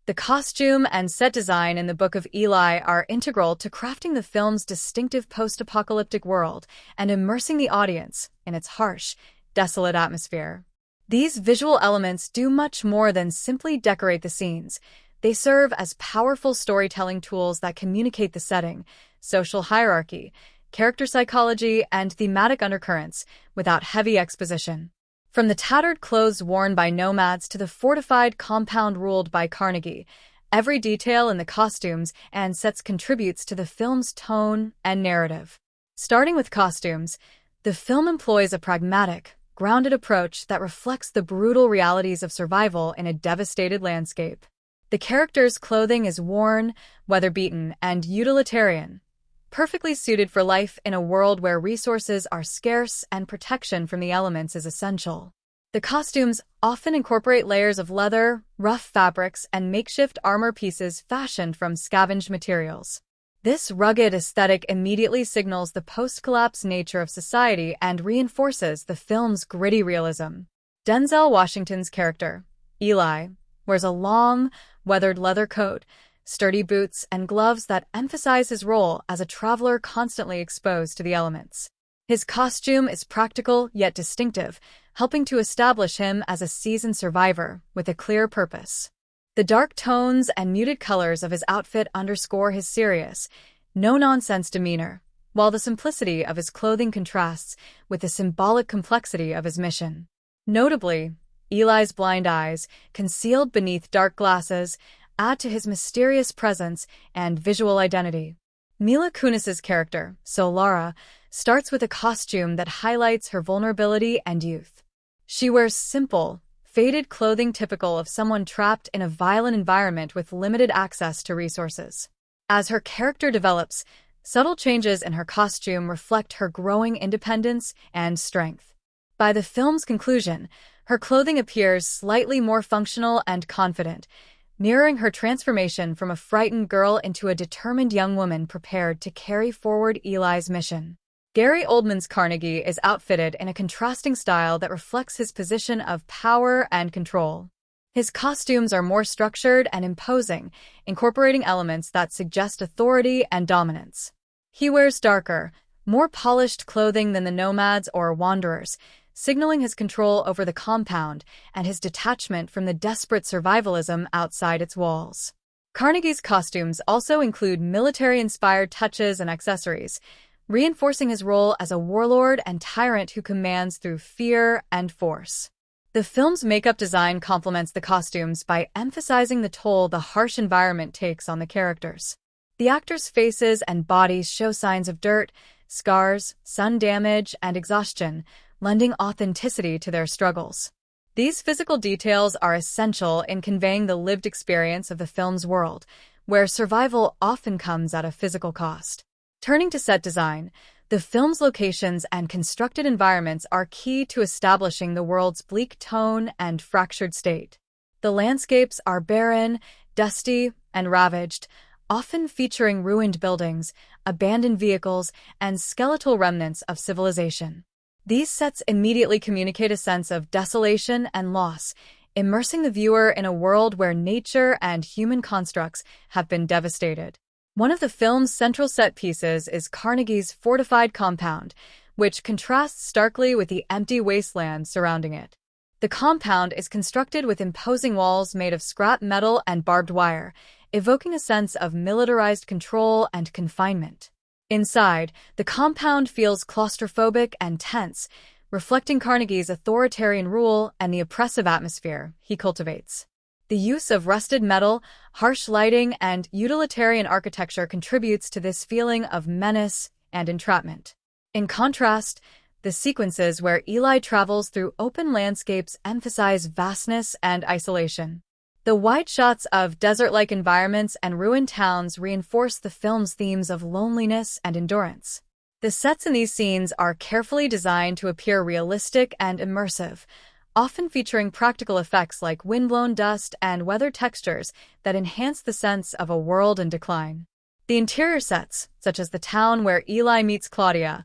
The costume and set design in the Book of Eli are integral to crafting the film's distinctive post-apocalyptic world and immersing the audience in its harsh, desolate atmosphere. These visual elements do much more than simply decorate the scenes. They serve as powerful storytelling tools that communicate the setting, social hierarchy, character psychology, and thematic undercurrents without heavy exposition. From the tattered clothes worn by nomads to the fortified compound ruled by Carnegie, every detail in the costumes and sets contributes to the film's tone and narrative. Starting with costumes, the film employs a pragmatic, grounded approach that reflects the brutal realities of survival in a devastated landscape. The characters' clothing is worn, weather-beaten, and utilitarian, perfectly suited for life in a world where resources are scarce and protection from the elements is essential. The costumes often incorporate layers of leather, rough fabrics, and makeshift armor pieces fashioned from scavenged materials. This rugged aesthetic immediately signals the post-collapse nature of society and reinforces the film's gritty realism. Denzel Washington's character, Eli, wears a long, weathered leather coat, sturdy boots, and gloves that emphasize his role as a traveler constantly exposed to the elements. His costume is practical yet distinctive, helping to establish him as a seasoned survivor with a clear purpose. The dark tones and muted colors of his outfit underscore his serious, no-nonsense demeanor, while the simplicity of his clothing contrasts with the symbolic complexity of his mission. Notably, Eli's blind eyes, concealed beneath dark glasses, add to his mysterious presence and visual identity. Mila Kunis's character, Solara, starts with a costume that highlights her vulnerability and youth. She wears simple, faded clothing typical of someone trapped in a violent environment with limited access to resources. As her character develops, subtle changes in her costume reflect her growing independence and strength. By the film's conclusion, her clothing appears slightly more functional and confident, mirroring her transformation from a frightened girl into a determined young woman prepared to carry forward Eli's mission. Gary Oldman's Carnegie is outfitted in a contrasting style that reflects his position of power and control. His costumes are more structured and imposing, incorporating elements that suggest authority and dominance. He wears darker, more polished clothing than the nomads or wanderers, signaling his control over the compound and his detachment from the desperate survivalism outside its walls. Carnegie's costumes also include military-inspired touches and accessories, reinforcing his role as a warlord and tyrant who commands through fear and force. The film's makeup design complements the costumes by emphasizing the toll the harsh environment takes on the characters. The actors' faces and bodies show signs of dirt, scars, sun damage, and exhaustion, lending authenticity to their struggles. These physical details are essential in conveying the lived experience of the film's world, where survival often comes at a physical cost. Turning to set design, the film's locations and constructed environments are key to establishing the world's bleak tone and fractured state. The landscapes are barren, dusty, and ravaged, often featuring ruined buildings, abandoned vehicles, and skeletal remnants of civilization. These sets immediately communicate a sense of desolation and loss, immersing the viewer in a world where nature and human constructs have been devastated. One of the film's central set pieces is Carnegie's fortified compound, which contrasts starkly with the empty wasteland surrounding it. The compound is constructed with imposing walls made of scrap metal and barbed wire, evoking a sense of militarized control and confinement. Inside, the compound feels claustrophobic and tense, reflecting Carnegie's authoritarian rule and the oppressive atmosphere he cultivates. The use of rusted metal, harsh lighting, and utilitarian architecture contributes to this feeling of menace and entrapment. In contrast, the sequences where Eli travels through open landscapes emphasize vastness and isolation. The wide shots of desert-like environments and ruined towns reinforce the film's themes of loneliness and endurance. The sets in these scenes are carefully designed to appear realistic and immersive, often featuring practical effects like wind-blown dust and weather textures that enhance the sense of a world in decline. The interior sets, such as the town where Eli meets Claudia,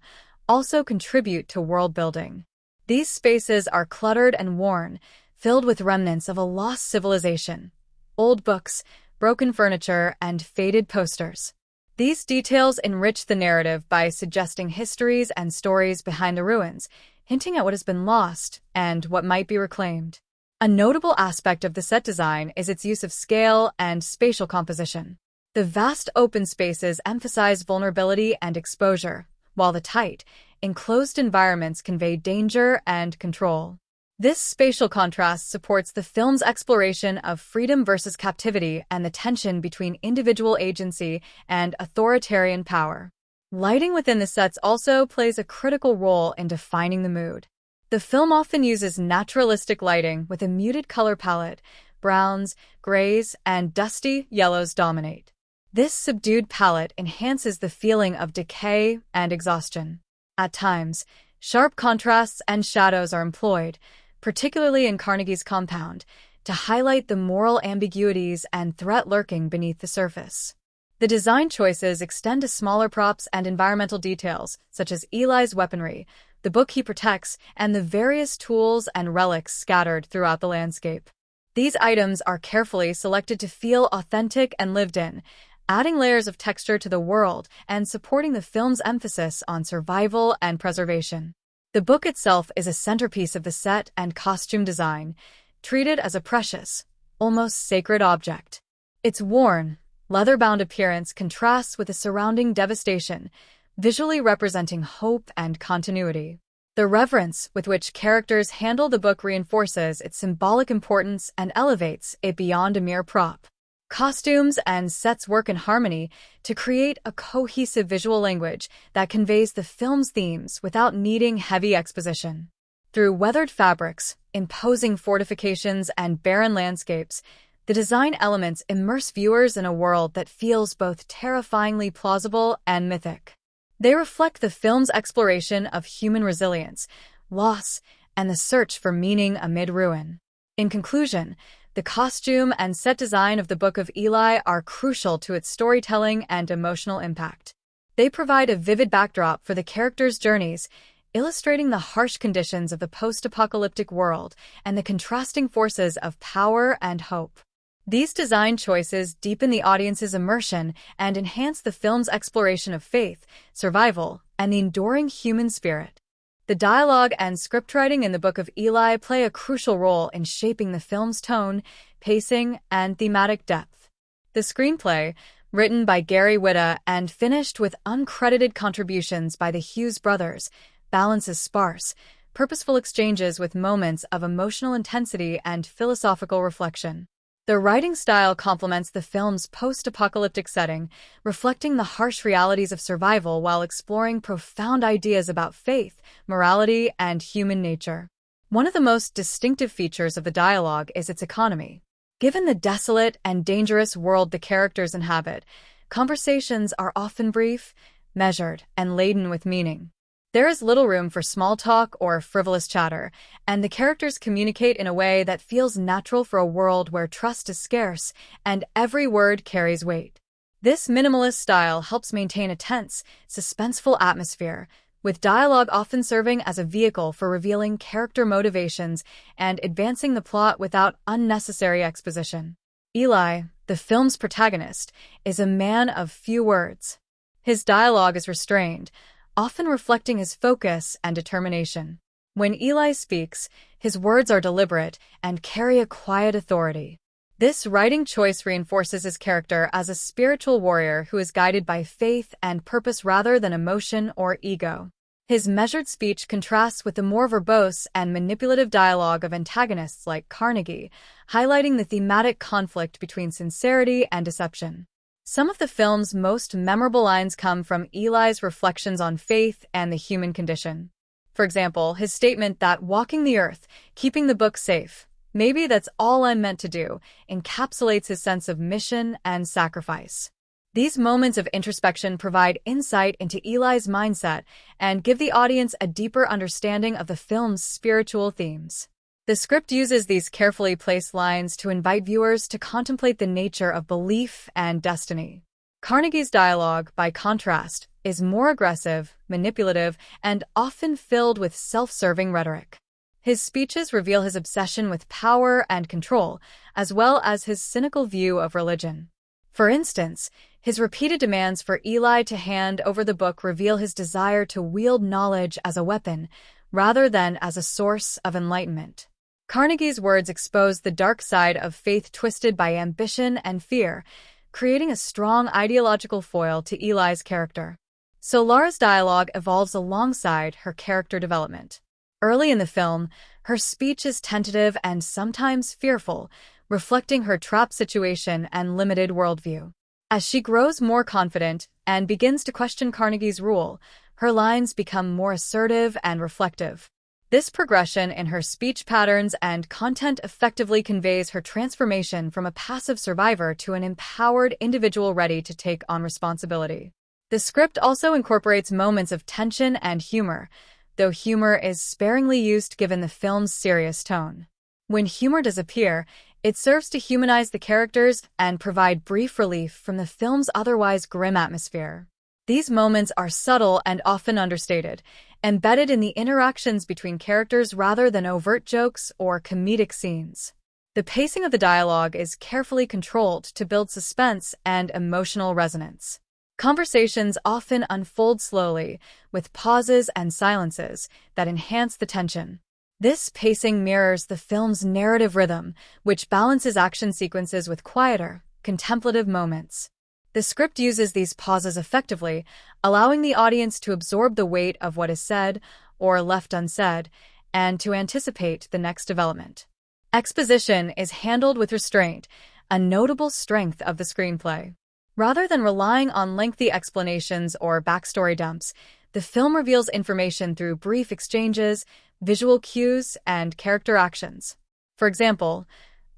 also contribute to world building. These spaces are cluttered and worn, filled with remnants of a lost civilization, old books, broken furniture, and faded posters. These details enrich the narrative by suggesting histories and stories behind the ruins, hinting at what has been lost and what might be reclaimed. A notable aspect of the set design is its use of scale and spatial composition. The vast open spaces emphasize vulnerability and exposure, while the tight, enclosed environments convey danger and control. This spatial contrast supports the film's exploration of freedom versus captivity and the tension between individual agency and authoritarian power. Lighting within the sets also plays a critical role in defining the mood. The film often uses naturalistic lighting with a muted color palette. Browns, grays, and dusty yellows dominate. This subdued palette enhances the feeling of decay and exhaustion. At times, sharp contrasts and shadows are employed, particularly in Carnegie's compound, to highlight the moral ambiguities and threat lurking beneath the surface. The design choices extend to smaller props and environmental details, such as Eli's weaponry, the book he protects, and the various tools and relics scattered throughout the landscape. These items are carefully selected to feel authentic and lived in, adding layers of texture to the world and supporting the film's emphasis on survival and preservation. The book itself is a centerpiece of the set and costume design, treated as a precious, almost sacred object. Its worn, leather-bound appearance contrasts with the surrounding devastation, visually representing hope and continuity. The reverence with which characters handle the book reinforces its symbolic importance and elevates it beyond a mere prop. Costumes and sets work in harmony to create a cohesive visual language that conveys the film's themes without needing heavy exposition. Through weathered fabrics, imposing fortifications, and barren landscapes, the design elements immerse viewers in a world that feels both terrifyingly plausible and mythic. They reflect the film's exploration of human resilience, loss, and the search for meaning amid ruin. In conclusion, the costume and set design of the Book of Eli are crucial to its storytelling and emotional impact. They provide a vivid backdrop for the characters' journeys, illustrating the harsh conditions of the post-apocalyptic world and the contrasting forces of power and hope. These design choices deepen the audience's immersion and enhance the film's exploration of faith, survival, and the enduring human spirit. The dialogue and scriptwriting in the Book of Eli play a crucial role in shaping the film's tone, pacing, and thematic depth. The screenplay, written by Gary Oldman and finished with uncredited contributions by the Hughes Brothers, balances sparse, purposeful exchanges with moments of emotional intensity and philosophical reflection. The writing style complements the film's post-apocalyptic setting, reflecting the harsh realities of survival while exploring profound ideas about faith, morality, and human nature. One of the most distinctive features of the dialogue is its economy. Given the desolate and dangerous world the characters inhabit, conversations are often brief, measured, and laden with meaning. There is little room for small talk or frivolous chatter, and the characters communicate in a way that feels natural for a world where trust is scarce and every word carries weight. This minimalist style helps maintain a tense, suspenseful atmosphere, with dialogue often serving as a vehicle for revealing character motivations and advancing the plot without unnecessary exposition. Eli, the film's protagonist, is a man of few words. His dialogue is restrained, often reflecting his focus and determination. When Eli speaks, his words are deliberate and carry a quiet authority. This writing choice reinforces his character as a spiritual warrior who is guided by faith and purpose rather than emotion or ego. His measured speech contrasts with the more verbose and manipulative dialogue of antagonists like Carnegie, highlighting the thematic conflict between sincerity and deception. Some of the film's most memorable lines come from Eli's reflections on faith and the human condition. For example, his statement that walking the earth, keeping the book safe, maybe that's all I'm meant to do, encapsulates his sense of mission and sacrifice. These moments of introspection provide insight into Eli's mindset and give the audience a deeper understanding of the film's spiritual themes. The script uses these carefully placed lines to invite viewers to contemplate the nature of belief and destiny. Carnegie's dialogue, by contrast, is more aggressive, manipulative, and often filled with self-serving rhetoric. His speeches reveal his obsession with power and control, as well as his cynical view of religion. For instance, his repeated demands for Eli to hand over the book reveal his desire to wield knowledge as a weapon, rather than as a source of enlightenment. Carnegie's words expose the dark side of faith twisted by ambition and fear, creating a strong ideological foil to Eli's character. So Lara's dialogue evolves alongside her character development. Early in the film, her speech is tentative and sometimes fearful, reflecting her trapped situation and limited worldview. As she grows more confident and begins to question Carnegie's rule, her lines become more assertive and reflective. This progression in her speech patterns and content effectively conveys her transformation from a passive survivor to an empowered individual ready to take on responsibility. The script also incorporates moments of tension and humor, though humor is sparingly used given the film's serious tone. When humor does appear, it serves to humanize the characters and provide brief relief from the film's otherwise grim atmosphere. These moments are subtle and often understated, embedded in the interactions between characters rather than overt jokes or comedic scenes. The pacing of the dialogue is carefully controlled to build suspense and emotional resonance. Conversations often unfold slowly, with pauses and silences that enhance the tension. This pacing mirrors the film's narrative rhythm, which balances action sequences with quieter, contemplative moments. The script uses these pauses effectively, allowing the audience to absorb the weight of what is said or left unsaid, and to anticipate the next development. Exposition is handled with restraint, a notable strength of the screenplay. Rather than relying on lengthy explanations or backstory dumps, the film reveals information through brief exchanges, visual cues, and character actions. For example,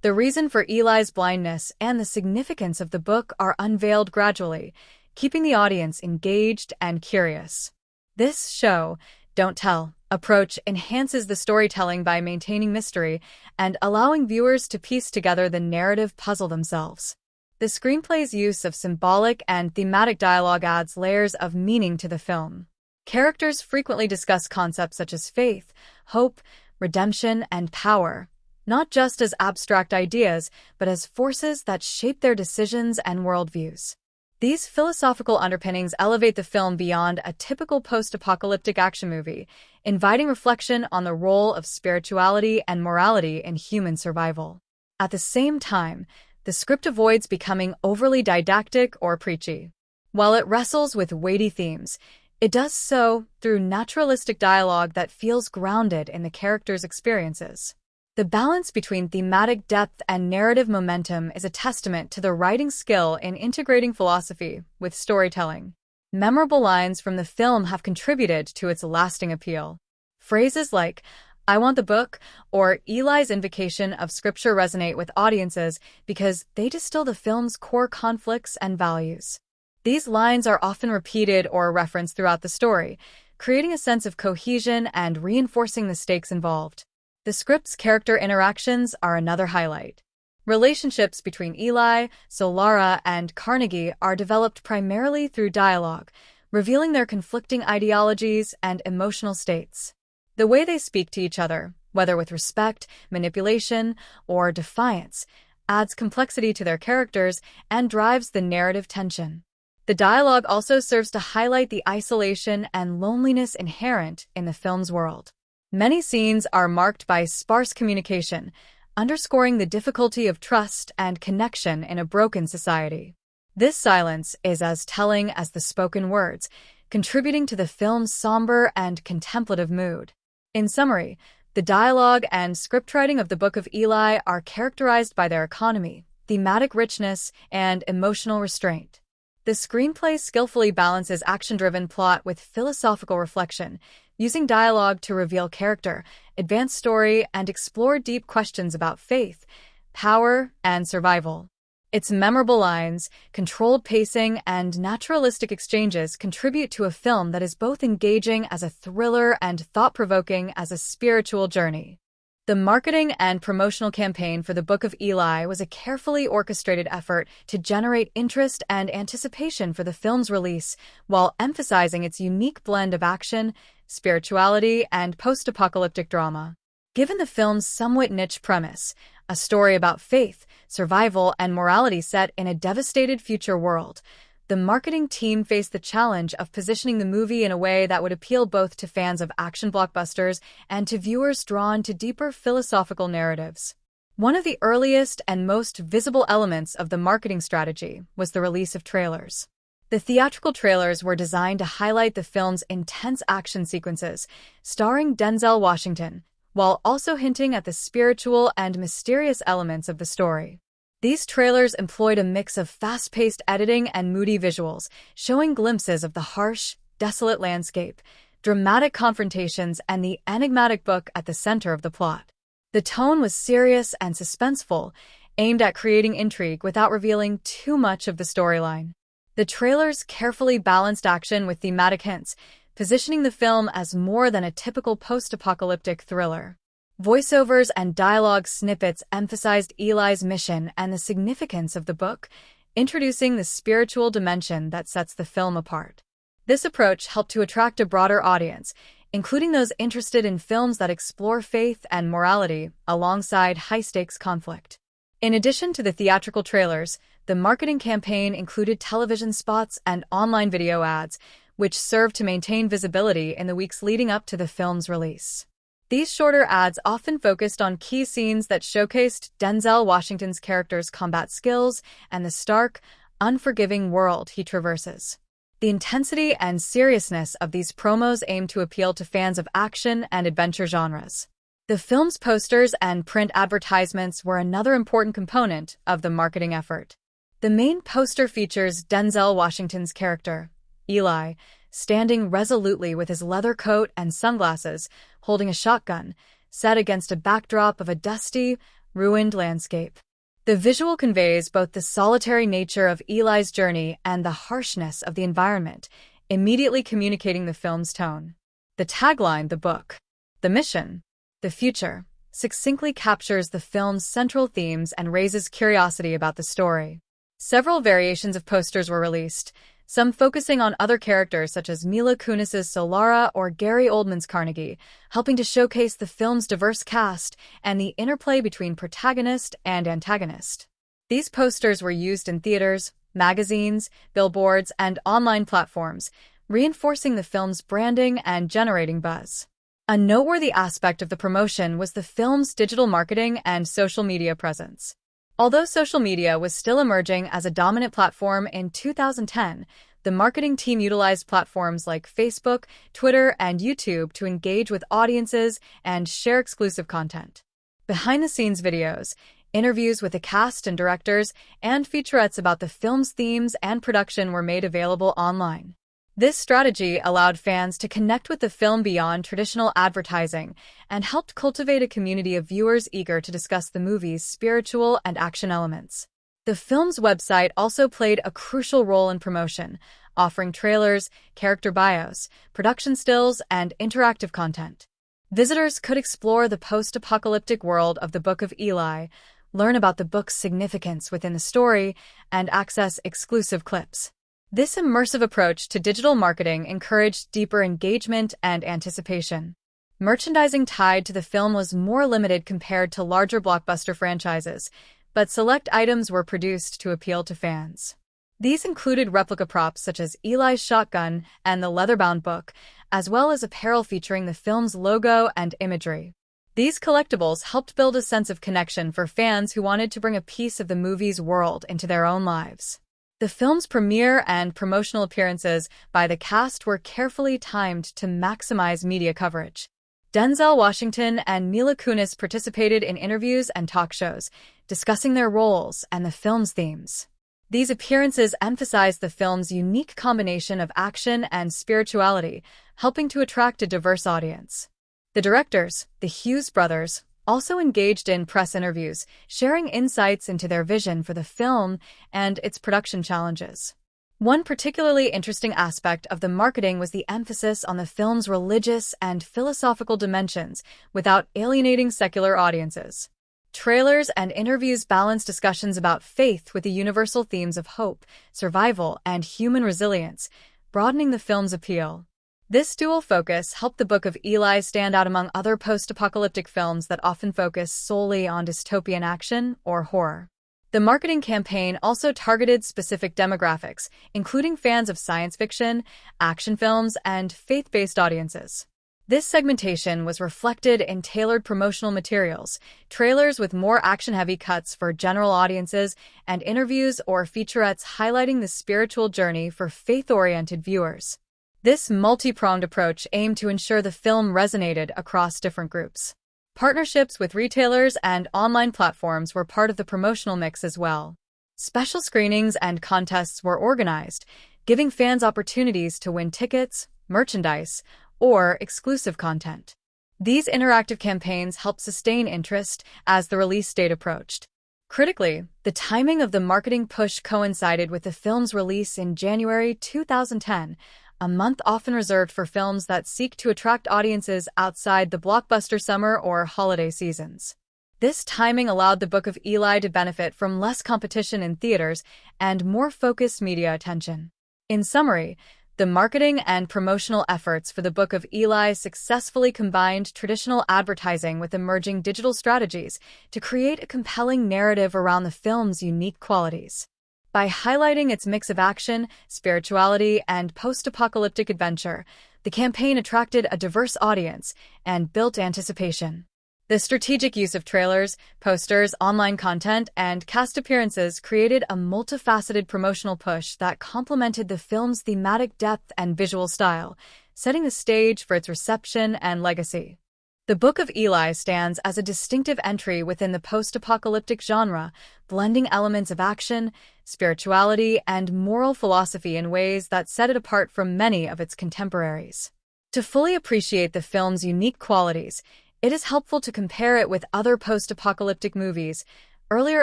the reason for Eli's blindness and the significance of the book are unveiled gradually, keeping the audience engaged and curious. This show, don't tell, approach enhances the storytelling by maintaining mystery and allowing viewers to piece together the narrative puzzle themselves. The screenplay's use of symbolic and thematic dialogue adds layers of meaning to the film. Characters frequently discuss concepts such as faith, hope, redemption, and power, not just as abstract ideas, but as forces that shape their decisions and worldviews. These philosophical underpinnings elevate the film beyond a typical post-apocalyptic action movie, inviting reflection on the role of spirituality and morality in human survival. At the same time, the script avoids becoming overly didactic or preachy. While it wrestles with weighty themes, it does so through naturalistic dialogue that feels grounded in the characters' experiences. The balance between thematic depth and narrative momentum is a testament to the writing skill in integrating philosophy with storytelling. Memorable lines from the film have contributed to its lasting appeal. Phrases like, "I want the book," or Eli's invocation of scripture resonate with audiences because they distill the film's core conflicts and values. These lines are often repeated or referenced throughout the story, creating a sense of cohesion and reinforcing the stakes involved. The script's character interactions are another highlight. Relationships between Eli, Solara, and Carnegie are developed primarily through dialogue, revealing their conflicting ideologies and emotional states. The way they speak to each other, whether with respect, manipulation, or defiance, adds complexity to their characters and drives the narrative tension. The dialogue also serves to highlight the isolation and loneliness inherent in the film's world. Many scenes are marked by sparse communication, underscoring the difficulty of trust and connection in a broken society. This silence is as telling as the spoken words, contributing to the film's somber and contemplative mood. In summary, the dialogue and scriptwriting of the Book of Eli are characterized by their economy, thematic richness, and emotional restraint. The screenplay skillfully balances action-driven plot with philosophical reflection, using dialogue to reveal character, advance story, and explore deep questions about faith, power, and survival. Its memorable lines, controlled pacing, and naturalistic exchanges contribute to a film that is both engaging as a thriller and thought-provoking as a spiritual journey. The marketing and promotional campaign for the Book of Eli was a carefully orchestrated effort to generate interest and anticipation for the film's release, while emphasizing its unique blend of action, spirituality, and post-apocalyptic drama. Given the film's somewhat niche premise, a story about faith, survival, and morality set in a devastated future world, the marketing team faced the challenge of positioning the movie in a way that would appeal both to fans of action blockbusters and to viewers drawn to deeper philosophical narratives. One of the earliest and most visible elements of the marketing strategy was the release of trailers. The theatrical trailers were designed to highlight the film's intense action sequences, starring Denzel Washington, while also hinting at the spiritual and mysterious elements of the story. These trailers employed a mix of fast-paced editing and moody visuals, showing glimpses of the harsh, desolate landscape, dramatic confrontations, and the enigmatic book at the center of the plot. The tone was serious and suspenseful, aimed at creating intrigue without revealing too much of the storyline. The trailers carefully balanced action with thematic hints, positioning the film as more than a typical post-apocalyptic thriller. Voiceovers and dialogue snippets emphasized Eli's mission and the significance of the book, introducing the spiritual dimension that sets the film apart. This approach helped to attract a broader audience, including those interested in films that explore faith and morality alongside high-stakes conflict. In addition to the theatrical trailers, the marketing campaign included television spots and online video ads, which served to maintain visibility in the weeks leading up to the film's release. These shorter ads often focused on key scenes that showcased Denzel Washington's character's combat skills and the stark, unforgiving world he traverses. The intensity and seriousness of these promos aimed to appeal to fans of action and adventure genres. The film's posters and print advertisements were another important component of the marketing effort. The main poster features Denzel Washington's character, Eli, standing resolutely with his leather coat and sunglasses, holding a shotgun, set against a backdrop of a dusty, ruined landscape. The visual conveys both the solitary nature of Eli's journey and the harshness of the environment, immediately communicating the film's tone. The tagline, "The book, the mission, the future," succinctly captures the film's central themes and raises curiosity about the story. Several variations of posters were released, some focusing on other characters such as Mila Kunis's Solara or Gary Oldman's Carnegie, helping to showcase the film's diverse cast and the interplay between protagonist and antagonist. These posters were used in theaters, magazines, billboards, and online platforms, reinforcing the film's branding and generating buzz. A noteworthy aspect of the promotion was the film's digital marketing and social media presence. Although social media was still emerging as a dominant platform in 2010, the marketing team utilized platforms like Facebook, Twitter, and YouTube to engage with audiences and share exclusive content. Behind-the-scenes videos, interviews with the cast and directors, and featurettes about the film's themes and production were made available online. This strategy allowed fans to connect with the film beyond traditional advertising and helped cultivate a community of viewers eager to discuss the movie's spiritual and action elements. The film's website also played a crucial role in promotion, offering trailers, character bios, production stills, and interactive content. Visitors could explore the post-apocalyptic world of the Book of Eli, learn about the book's significance within the story, and access exclusive clips. This immersive approach to digital marketing encouraged deeper engagement and anticipation. Merchandising tied to the film was more limited compared to larger blockbuster franchises, but select items were produced to appeal to fans. These included replica props such as Eli's shotgun and the leather-bound book, as well as apparel featuring the film's logo and imagery. These collectibles helped build a sense of connection for fans who wanted to bring a piece of the movie's world into their own lives. The film's premiere and promotional appearances by the cast were carefully timed to maximize media coverage. Denzel Washington and Mila Kunis participated in interviews and talk shows, discussing their roles and the film's themes. These appearances emphasized the film's unique combination of action and spirituality, helping to attract a diverse audience. The directors, the Hughes Brothers, also engaged in press interviews, sharing insights into their vision for the film and its production challenges. One particularly interesting aspect of the marketing was the emphasis on the film's religious and philosophical dimensions without alienating secular audiences. Trailers and interviews balanced discussions about faith with the universal themes of hope, survival, and human resilience, broadening the film's appeal. This dual focus helped the Book of Eli stand out among other post-apocalyptic films that often focus solely on dystopian action or horror. The marketing campaign also targeted specific demographics, including fans of science fiction, action films, and faith-based audiences. This segmentation was reflected in tailored promotional materials, trailers with more action-heavy cuts for general audiences, and interviews or featurettes highlighting the spiritual journey for faith-oriented viewers. This multi-pronged approach aimed to ensure the film resonated across different groups. Partnerships with retailers and online platforms were part of the promotional mix as well. Special screenings and contests were organized, giving fans opportunities to win tickets, merchandise, or exclusive content. These interactive campaigns helped sustain interest as the release date approached. Critically, the timing of the marketing push coincided with the film's release in January 2010, a month often reserved for films that seek to attract audiences outside the blockbuster summer or holiday seasons. This timing allowed the Book of Eli to benefit from less competition in theaters and more focused media attention. In summary, the marketing and promotional efforts for the Book of Eli successfully combined traditional advertising with emerging digital strategies to create a compelling narrative around the film's unique qualities. By highlighting its mix of action, spirituality, and post-apocalyptic adventure, the campaign attracted a diverse audience and built anticipation. The strategic use of trailers, posters, online content, and cast appearances created a multifaceted promotional push that complemented the film's thematic depth and visual style, setting the stage for its reception and legacy. The Book of Eli stands as a distinctive entry within the post-apocalyptic genre, blending elements of action, spirituality, and moral philosophy in ways that set it apart from many of its contemporaries. To fully appreciate the film's unique qualities, it is helpful to compare it with other post-apocalyptic movies, earlier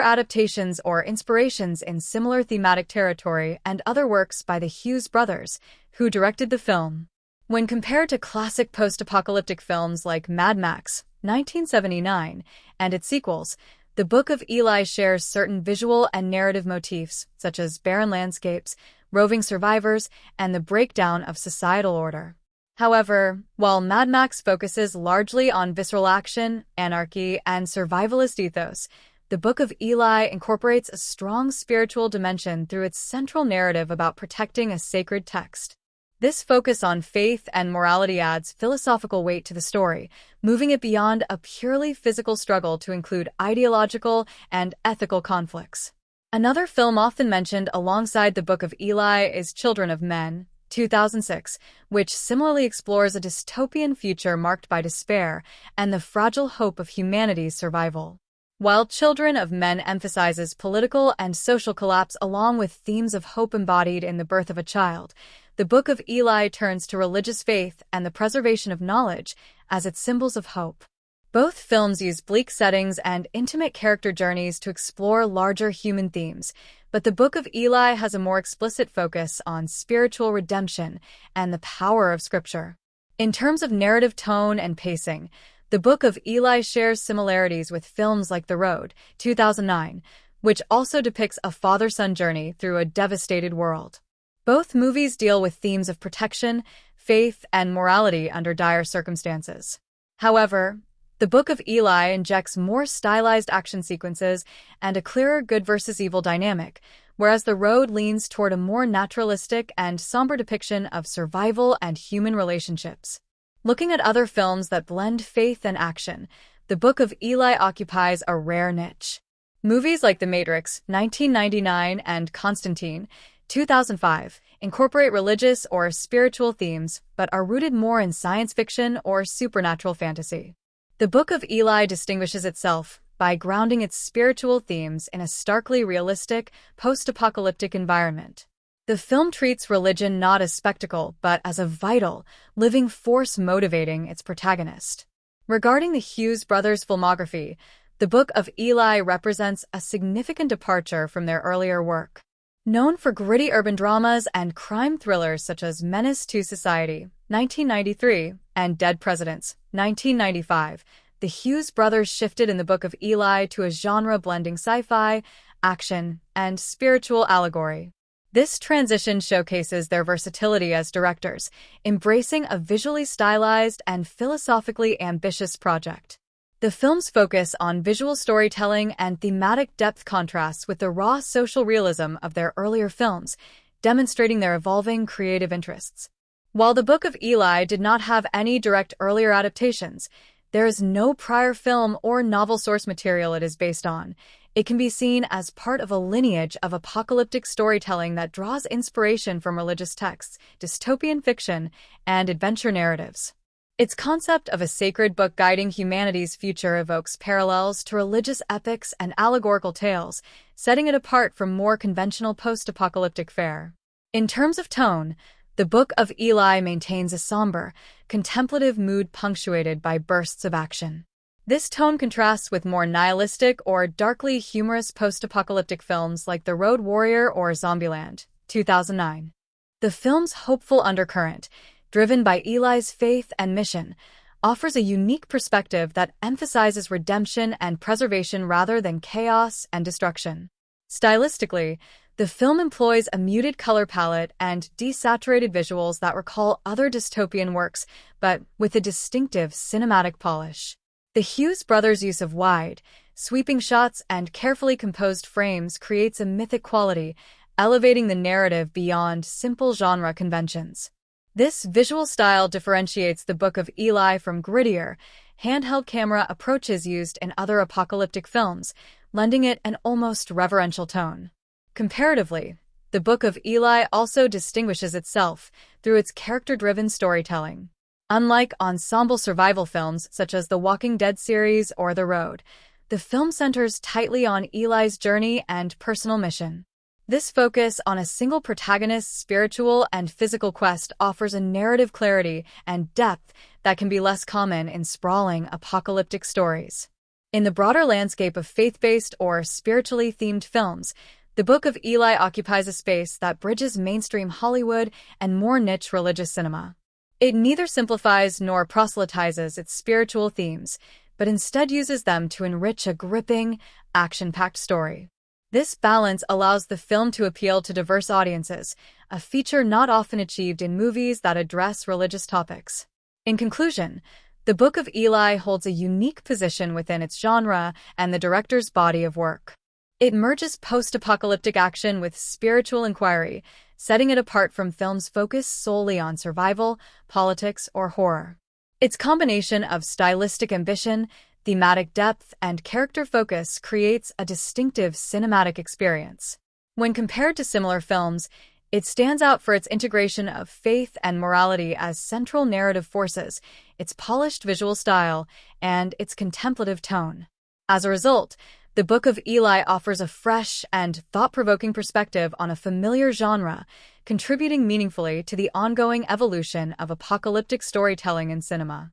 adaptations or inspirations in similar thematic territory, and other works by the Hughes Brothers, who directed the film. When compared to classic post-apocalyptic films like Mad Max, 1979, and its sequels, the Book of Eli shares certain visual and narrative motifs, such as barren landscapes, roving survivors, and the breakdown of societal order. However, while Mad Max focuses largely on visceral action, anarchy, and survivalist ethos, the Book of Eli incorporates a strong spiritual dimension through its central narrative about protecting a sacred text. This focus on faith and morality adds philosophical weight to the story, moving it beyond a purely physical struggle to include ideological and ethical conflicts. Another film often mentioned alongside the Book of Eli is Children of Men, 2006, which similarly explores a dystopian future marked by despair and the fragile hope of humanity's survival. While Children of Men emphasizes political and social collapse along with themes of hope embodied in the birth of a child, the Book of Eli turns to religious faith and the preservation of knowledge as its symbols of hope. Both films use bleak settings and intimate character journeys to explore larger human themes, but the Book of Eli has a more explicit focus on spiritual redemption and the power of Scripture. In terms of narrative tone and pacing, the Book of Eli shares similarities with films like The Road, 2009, which also depicts a father-son journey through a devastated world. Both movies deal with themes of protection, faith, and morality under dire circumstances. However, the Book of Eli injects more stylized action sequences and a clearer good versus evil dynamic, whereas The Road leans toward a more naturalistic and somber depiction of survival and human relationships. Looking at other films that blend faith and action, the Book of Eli occupies a rare niche. Movies like The Matrix, 1999, and Constantine, 2005, incorporate religious or spiritual themes, but are rooted more in science fiction or supernatural fantasy. The Book of Eli distinguishes itself by grounding its spiritual themes in a starkly realistic, post-apocalyptic environment. The film treats religion not as spectacle, but as a vital, living force motivating its protagonist. Regarding the Hughes Brothers' filmography, the Book of Eli represents a significant departure from their earlier work. Known for gritty urban dramas and crime thrillers such as Menace to Society, 1993, and Dead Presidents, 1995, the Hughes brothers shifted in the Book of Eli to a genre blending sci-fi, action, and spiritual allegory. This transition showcases their versatility as directors, embracing a visually stylized and philosophically ambitious project. The film's focus on visual storytelling and thematic depth contrasts with the raw social realism of their earlier films, demonstrating their evolving creative interests. While the Book of Eli did not have any direct earlier adaptations, there is no prior film or novel source material it is based on. It can be seen as part of a lineage of apocalyptic storytelling that draws inspiration from religious texts, dystopian fiction, and adventure narratives. Its concept of a sacred book guiding humanity's future evokes parallels to religious epics and allegorical tales, setting it apart from more conventional post-apocalyptic fare. In terms of tone, the Book of Eli maintains a somber, contemplative mood punctuated by bursts of action. This tone contrasts with more nihilistic or darkly humorous post-apocalyptic films like The Road Warrior or Zombieland, 2009. The film's hopeful undercurrent, driven by Eli's faith and mission, offers a unique perspective that emphasizes redemption and preservation rather than chaos and destruction. Stylistically, the film employs a muted color palette and desaturated visuals that recall other dystopian works, but with a distinctive cinematic polish. The Hughes Brothers' use of wide, sweeping shots and carefully composed frames creates a mythic quality, elevating the narrative beyond simple genre conventions. This visual style differentiates the Book of Eli from grittier, handheld camera approaches used in other apocalyptic films, lending it an almost reverential tone. Comparatively, the Book of Eli also distinguishes itself through its character-driven storytelling. Unlike ensemble survival films such as the Walking Dead series or The Road, the film centers tightly on Eli's journey and personal mission. This focus on a single protagonist's spiritual and physical quest offers a narrative clarity and depth that can be less common in sprawling apocalyptic stories. In the broader landscape of faith-based or spiritually themed films, the Book of Eli occupies a space that bridges mainstream Hollywood and more niche religious cinema. It neither simplifies nor proselytizes its spiritual themes, but instead uses them to enrich a gripping, action-packed story. This balance allows the film to appeal to diverse audiences, a feature not often achieved in movies that address religious topics. In conclusion, the Book of Eli holds a unique position within its genre and the director's body of work. It merges post-apocalyptic action with spiritual inquiry, setting it apart from films focused solely on survival, politics, or horror. Its combination of stylistic ambition, thematic depth, and character focus creates a distinctive cinematic experience. When compared to similar films, it stands out for its integration of faith and morality as central narrative forces, its polished visual style, and its contemplative tone. As a result, the Book of Eli offers a fresh and thought-provoking perspective on a familiar genre, contributing meaningfully to the ongoing evolution of apocalyptic storytelling in cinema.